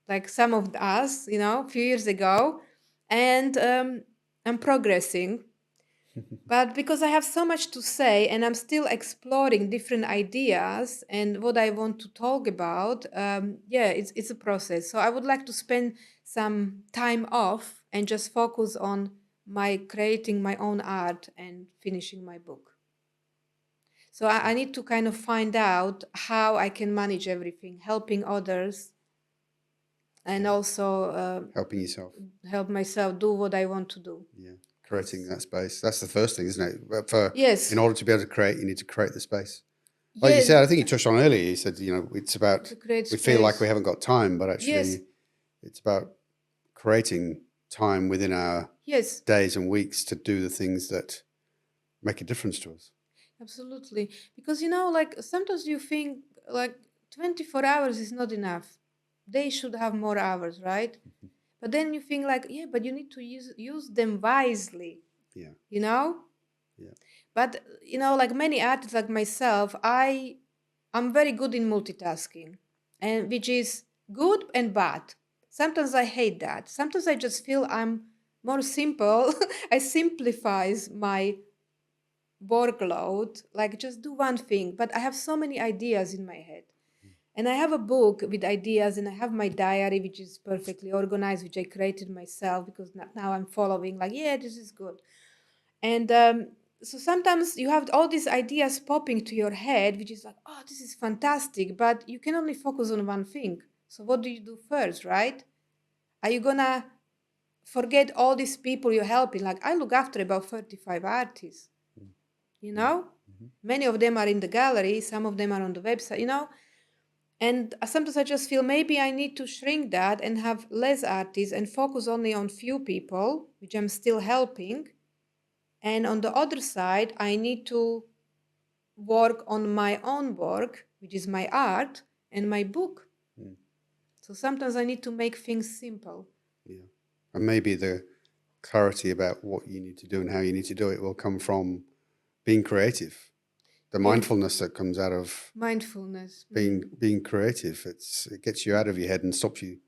like some of us, a few years ago, and I'm progressing. But because I have so much to say and I'm still exploring different ideas and what I want to talk about, it's a process. So I would like to spend some time off and just focus on my creating my own art and finishing my book. So I need to kind of find out how I can manage everything, helping others, and also Helping yourself. help myself do what I want to do. Yeah. Creating that space. That's the first thing, isn't it? Yes. In order to be able to create, you need to create the space. Like you said, I think you touched on earlier, you said, it's about, we feel like we haven't got time, but actually it's about creating time within our days and weeks to do the things that make a difference to us. Absolutely. Because, like sometimes you think like 24 hours is not enough. They should have more hours, right? But then you think like, but you need to use them wisely. Yeah. Yeah. But, like many artists like myself, I'm very good in multitasking, and which is good and bad. sometimes I hate that. Sometimes I just feel I'm more simple. I simplifies my workload, like just do one thing. But I have so many ideas in my head. And I have a book with ideas, and I have my diary, which is perfectly organized, which I created myself because now I'm following, like, yeah, this is good. And so sometimes you have all these ideas popping to your head, which is like, oh, this is fantastic, but you can only focus on one thing. So what do you do first, right? Are you gonna forget all these people you're helping? Like, I look after about 35 artists, you know? Many of them are in the gallery, some of them are on the website, you know? And sometimes I just feel maybe I need to shrink that and have less artists and focus only on few people, which I'm still helping. And on the other side, I need to work on my own work, which is my art and my book. So sometimes I need to make things simple. Yeah. And maybe the clarity about what you need to do and how you need to do it will come from being creative. The mindfulness that comes out of mindfulness, being creative. It gets you out of your head and stops you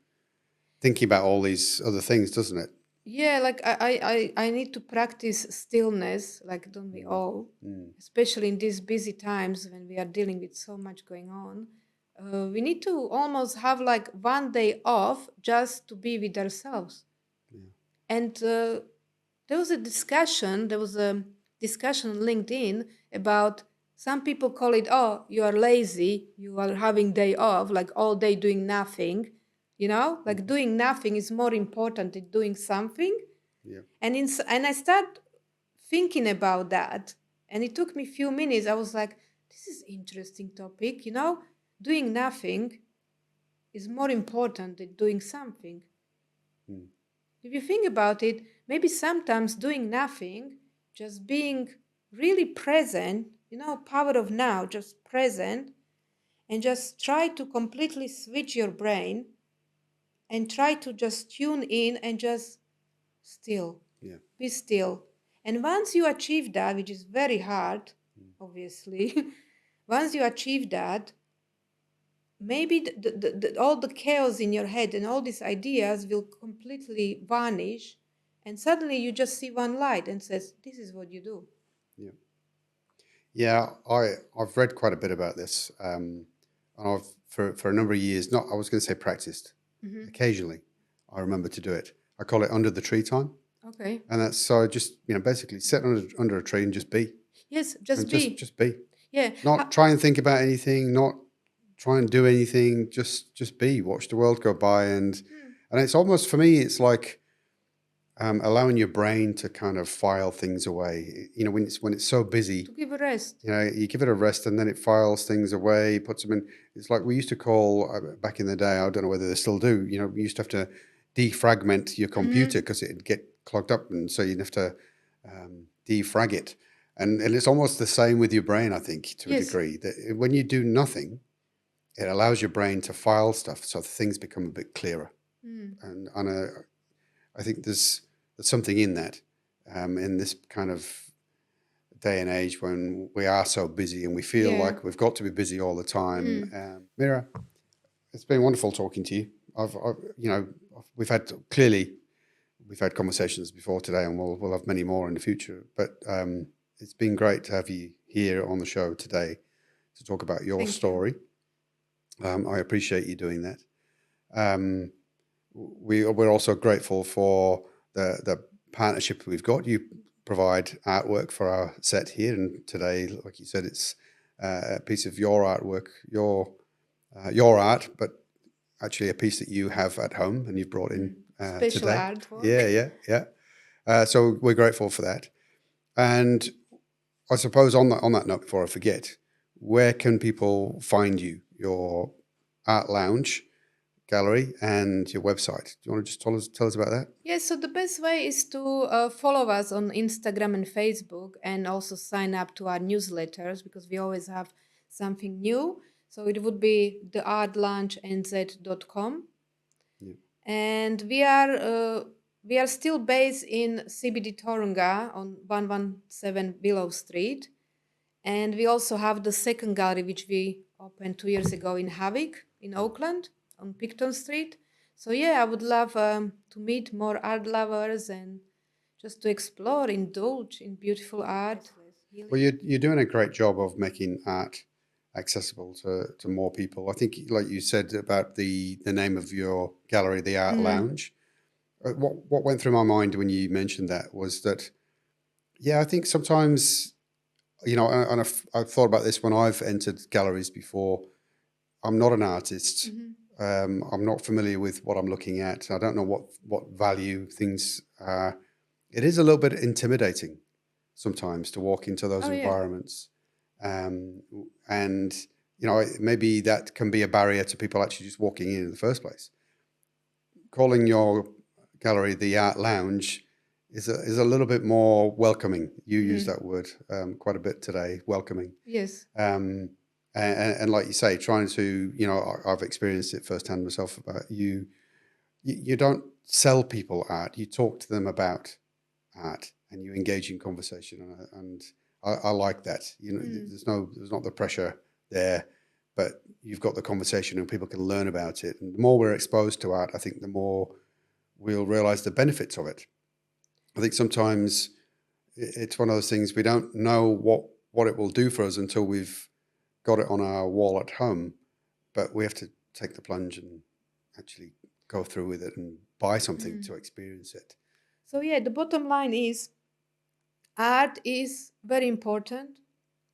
thinking about all these other things, doesn't it? Yeah, like I need to practice stillness, like don't we all? Especially in these busy times when we are dealing with so much going on. We need to almost have like one day off just to be with ourselves. And there was a discussion on LinkedIn about some people call it, oh, you are lazy, you are having day off, like all day doing nothing, you know, like doing nothing is more important than doing something. Yeah. And I start thinking about that, and it took me a few minutes. I was like, this is interesting topic, you know, doing nothing is more important than doing something. If you think about it, maybe sometimes doing nothing, just being really present, you know, power of now, just present, and just try to completely switch your brain and try to just tune in and just still, be still. And once you achieve that, which is very hard, obviously, once you achieve that, maybe all the chaos in your head and all these ideas will completely vanish, and suddenly you just see one light and says, this is what you do. Yeah. Yeah, I've read quite a bit about this. And I've for a number of years, not I was going to say practiced. Occasionally, I remember to do it. I call it under the tree time. Okay. And that's so just basically sit under a tree and just be. Yes, just and be. just be. Yeah. Not try and think about anything. Not try and do anything. Just be. Watch the world go by, and it's almost for me. It's like allowing your brain to kind of file things away. You know, when it's so busy, To give a rest. you know, you give it a rest, and then it files things away, puts them in. It's like we used to call back in the day. I don't know whether they still do. You know, we used to have to defragment your computer because it'd get clogged up, and so you'd have to defrag it. And it's almost the same with your brain, I think, to a degree. That when you do nothing, it allows your brain to file stuff, so things become a bit clearer. And I think there's something in that, in this kind of day and age when we are so busy and we feel like we've got to be busy all the time. Mira, it's been wonderful talking to you. We've had conversations before today, and we'll have many more in the future. But it's been great to have you here on the show today to talk about your story. I appreciate you doing that. We're also grateful for the partnership we've got. You provide artwork for our set here, and today, like you said, it's a piece of your artwork, your art, but actually a piece that you have at home and you've brought in special today. Artwork. Yeah. So we're grateful for that. And I suppose on that note, before I forget, where can people find you? Your art lounge, gallery, and your website. Do you want to just tell us about that? Yes, so the best way is to follow us on Instagram and Facebook, and also sign up to our newsletters, because we always have something new. So it would be theartlunchnz.com. Yeah. And we are still based in CBD Torunga on 117 Willow Street. And we also have the second gallery, which we opened 2 years ago in Hawick in Auckland on Picton Street. So yeah, I would love to meet more art lovers and just to explore, indulge in beautiful art. Well, Healing. you're doing a great job of making art accessible to more people. I think, like you said about the name of your gallery, the Art Mm, Lounge. What went through my mind when you mentioned that was that, yeah, I think sometimes, and I've thought about this when I've entered galleries before. I'm not an artist. mhm. I'm not familiar with what I'm looking at. I don't know what value things are. It is a little bit intimidating sometimes to walk into those Oh yeah. environments, um, and maybe that can be a barrier to people actually just walking in the first place. Calling your gallery the Art Lounge is a little bit more welcoming. You use Mhm. that word quite a bit today, welcoming. Yes. Um, and like you say, trying to, I've experienced it firsthand myself. About you don't sell people art. You talk to them about art, and you engage in conversation, and I like that. Mm. There's not the pressure there, but you've got the conversation, and people can learn about it. And the more we're exposed to art, I think the more we'll realize the benefits of it. I think sometimes it's one of those things we don't know what it will do for us until we've got it on our wall at home, but we have to take the plunge and actually go through with it and buy something Mm. to experience it. So yeah, the bottom line is art is very important.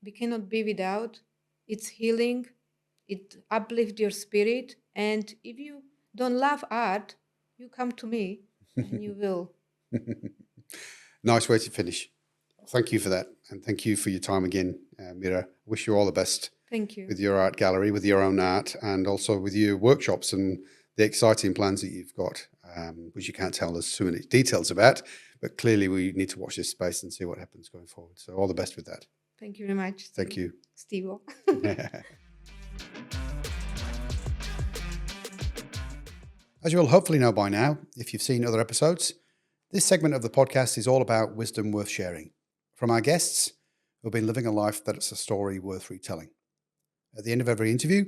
We cannot be without. It's healing. It uplifts your spirit. And if you don't love art, you come to me and you will. Nice way to finish. Thank you for that. And thank you for your time again, Mira. Wish you all the best Thank you. with your art gallery, with your own art, and also with your workshops and the exciting plans that you've got, which you can't tell us too many details about. But clearly, we need to watch this space and see what happens going forward. So, all the best with that. Thank you very much, Thank you. Steve. As you will hopefully know by now, if you've seen other episodes, this segment of the podcast is all about wisdom worth sharing from our guests who have been living a life that it's a story worth retelling. At the end of every interview,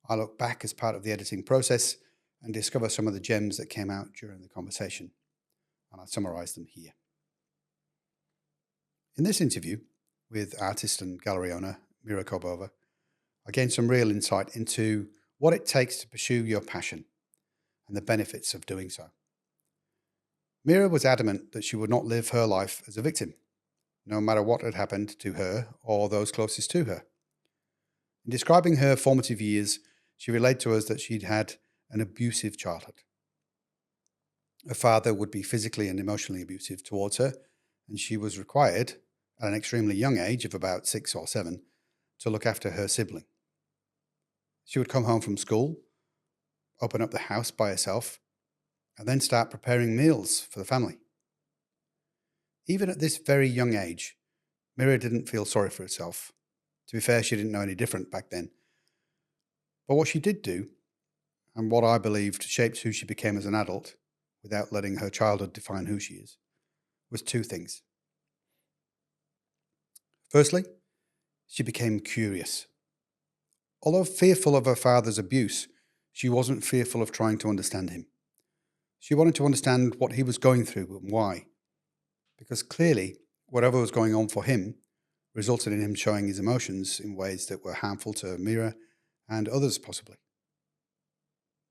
I look back as part of the editing process and discover some of the gems that came out during the conversation, and I summarize them here. In this interview with artist and gallery owner Mira Corbova, I gained some real insight into what it takes to pursue your passion and the benefits of doing so. Mira was adamant that she would not live her life as a victim, no matter what had happened to her or those closest to her. In describing her formative years, she relayed to us that she'd had an abusive childhood. Her father would be physically and emotionally abusive towards her, and she was required, at an extremely young age of about 6 or 7, to look after her sibling. She would come home from school, open up the house by herself, and then start preparing meals for the family. Even at this very young age, Mira didn't feel sorry for herself. To be fair, she didn't know any different back then. But what she did do, and what I believed shaped who she became as an adult, without letting her childhood define who she is, was 2 things. Firstly, she became curious. Although fearful of her father's abuse, she wasn't fearful of trying to understand him. She wanted to understand what he was going through and why. Because clearly, whatever was going on for him resulted in him showing his emotions in ways that were harmful to Mira and others possibly.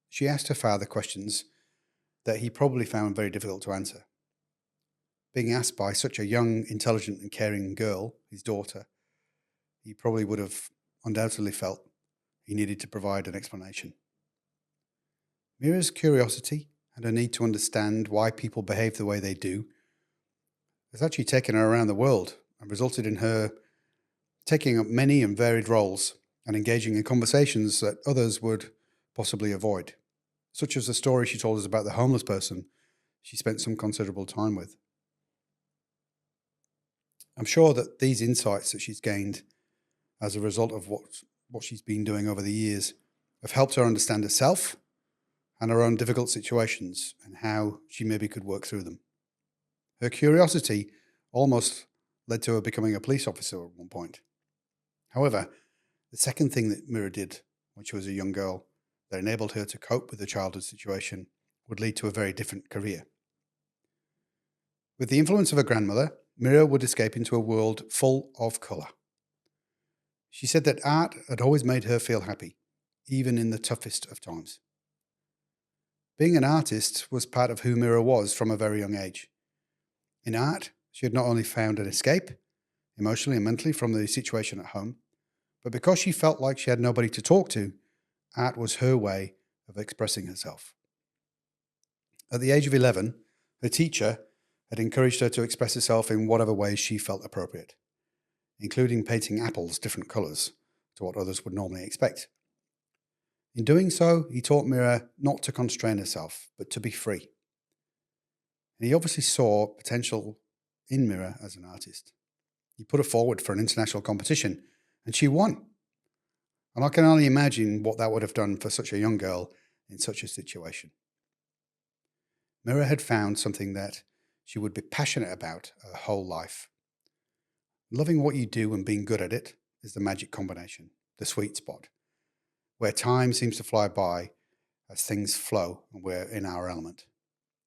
She asked her father questions that he probably found very difficult to answer. Being asked by such a young, intelligent and caring girl, his daughter, he probably would have undoubtedly felt he needed to provide an explanation. Mira's curiosity and her need to understand why people behave the way they do has actually taken her around the world and resulted in her taking up many and varied roles and engaging in conversations that others would possibly avoid, such as the story she told us about the homeless person she spent some considerable time with. I'm sure that these insights that she's gained as a result of what she's been doing over the years have helped her understand herself and her own difficult situations and how she maybe could work through them. Her curiosity almost led to her becoming a police officer at one point. However, the second thing that Mira did when she was a young girl that enabled her to cope with the childhood situation would lead to a very different career. With the influence of her grandmother, Mira would escape into a world full of colour. She said that art had always made her feel happy, even in the toughest of times. Being an artist was part of who Mira was from a very young age. In art, she had not only found an escape, emotionally and mentally, from the situation at home, but because she felt like she had nobody to talk to, art was her way of expressing herself. At the age of 11, her teacher had encouraged her to express herself in whatever ways she felt appropriate, including painting apples different colours to what others would normally expect. In doing so, he taught Mira not to constrain herself, but to be free. And he obviously saw potential in Mira as an artist. He put her forward for an international competition, and she won. And I can only imagine what that would have done for such a young girl in such a situation. Mira had found something that she would be passionate about her whole life. Loving what you do and being good at it is the magic combination, the sweet spot, where time seems to fly by as things flow and we're in our element,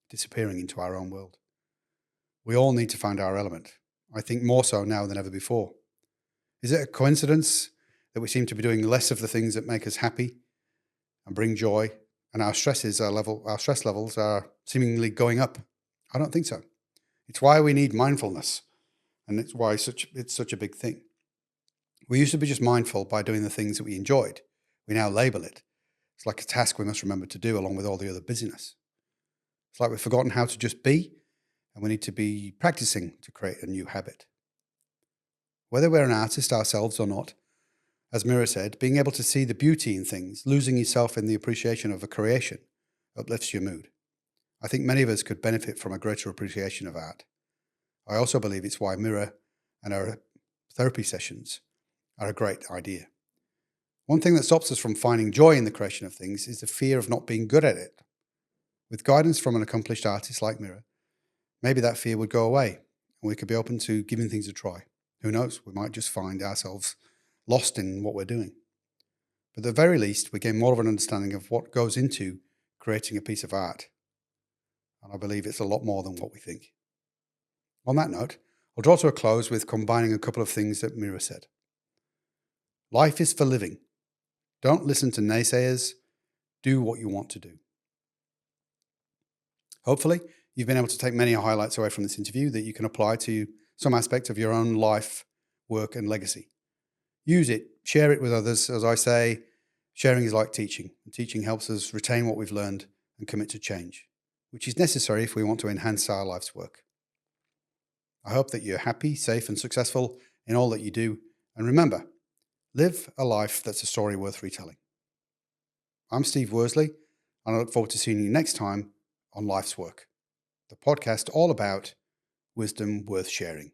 disappearing into our own world. We all need to find our element, I think more so now than ever before. Is it a coincidence that we seem to be doing less of the things that make us happy and bring joy, and our stress levels are seemingly going up? I don't think so. It's why we need mindfulness, and it's why it's such a big thing. We used to be just mindful by doing the things that we enjoyed. We now label it. It's like a task we must remember to do along with all the other busyness. It's like we've forgotten how to just be, and we need to be practicing to create a new habit. Whether we're an artist ourselves or not, as Mira said, being able to see the beauty in things, losing yourself in the appreciation of a creation, uplifts your mood. I think many of us could benefit from a greater appreciation of art. I also believe it's why Mira and our therapy sessions are a great idea. One thing that stops us from finding joy in the creation of things is the fear of not being good at it. With guidance from an accomplished artist like Mira, maybe that fear would go away and we could be open to giving things a try. Who knows, we might just find ourselves lost in what we're doing. But at the very least, we gain more of an understanding of what goes into creating a piece of art. And I believe it's a lot more than what we think. On that note, I'll draw to a close with combining a couple of things that Mira said. Life is for living. Don't listen to naysayers. Do what you want to do. Hopefully, you've been able to take many highlights away from this interview that you can apply to some aspect of your own life, work, and legacy. Use it, share it with others. As I say, sharing is like teaching. And teaching helps us retain what we've learned and commit to change, which is necessary if we want to enhance our life's work. I hope that you're happy, safe, and successful in all that you do. And remember, live a life that's a story worth retelling. I'm Steve Worsley, and I look forward to seeing you next time on Life's Work, the podcast all about wisdom worth sharing.